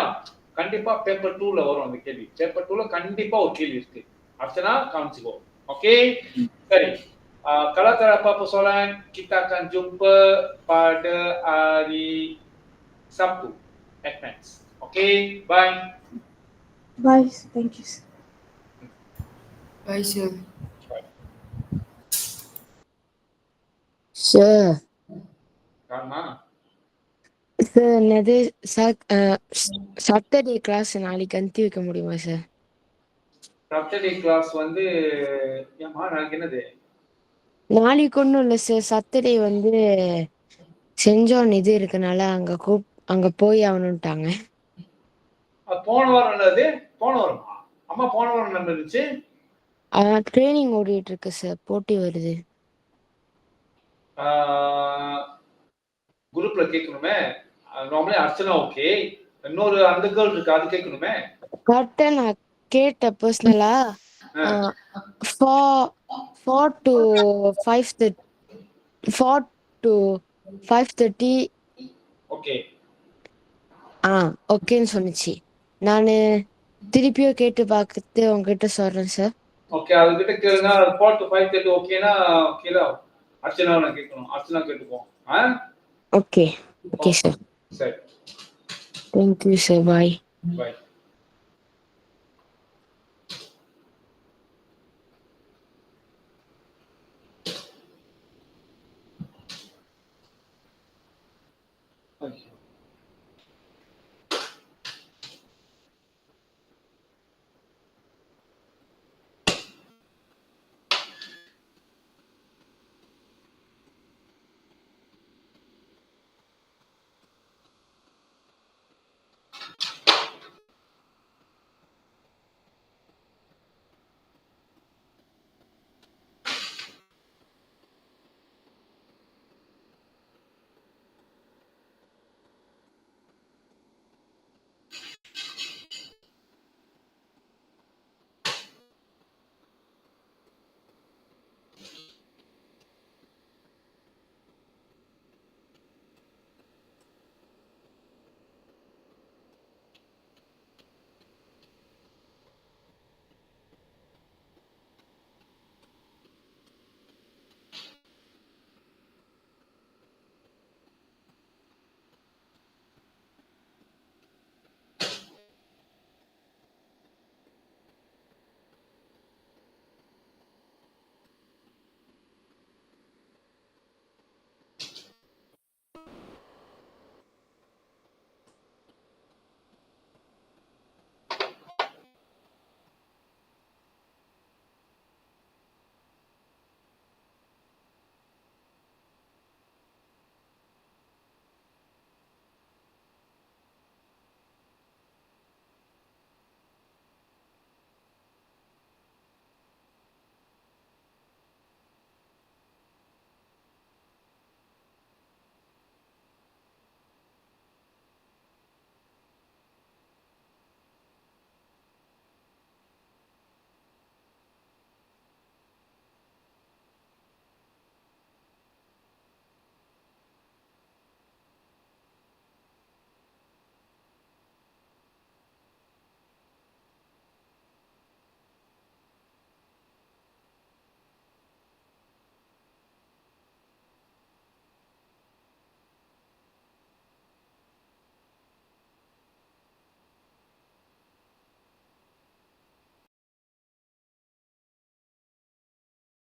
கண்டிப்பா பேப்பர் 2ல வரும் அந்த கேள்வி. பேப்பர் 2ல கண்டிப்பா ஒரு கேள்வி இருக்கு. அர்ச்சனா காமிச்சுக்கோ. ஓகே, சரி. Kalau tak ada apa-apa soalan, kita akan jumpa pada hari Sabtu at Max. Okay, bye. Bye. Thank you. Bye sir. Sir காமா சார் என்னது சாட்டர்டே கிளாஸ் நாளைக்கு அனுப்பி வைக்க முடியுமா சார்? சாட்டர்டே கிளாஸ் வந்து ஏமா நாளைக்கு என்னது? நாளைக்கு ஒன்றும் இல்லை சார், சாட்டர்டே வந்து செஞ்சோன் இது இருக்கனால அங்க போய் ஆகணும்ட்டாங்க. போன வாரம் என்னது? போன வாரமா? அம்மா போன வாரம் என்ன இருந்துச்சு? ட்ரைனிங் ஓடிட்டு இருக்கு சார், போட்டி வருது. குரூப்ல கேட்கணுமே. நார்மலி அர்ச்சனா ஓகே, இன்னொரு அந்த கேர்ள் இருக்கு, அது கேட்கணுமே. கரெக்டா நான் கேட்டேன் பர்சனலா. ஆ. 4 to 5:30 4 to 5:30 ஓகே. ஓகேன்னு சொன்னுச்சு. நானு திருப்பியும் கேட்டு பார்த்துட்டு உங்ககிட்ட சொல்றேன் சார். ஓகே, அதுகிட்ட கேளுங்க. 4 to 5:30 ஓகேனா கீழ அர்ச்சனாவை கேட்கணும். அர்ச்சனா கேட்டுப்போம். Okay okay sir. சரி, thank you sir. Bye. Bye. Okay.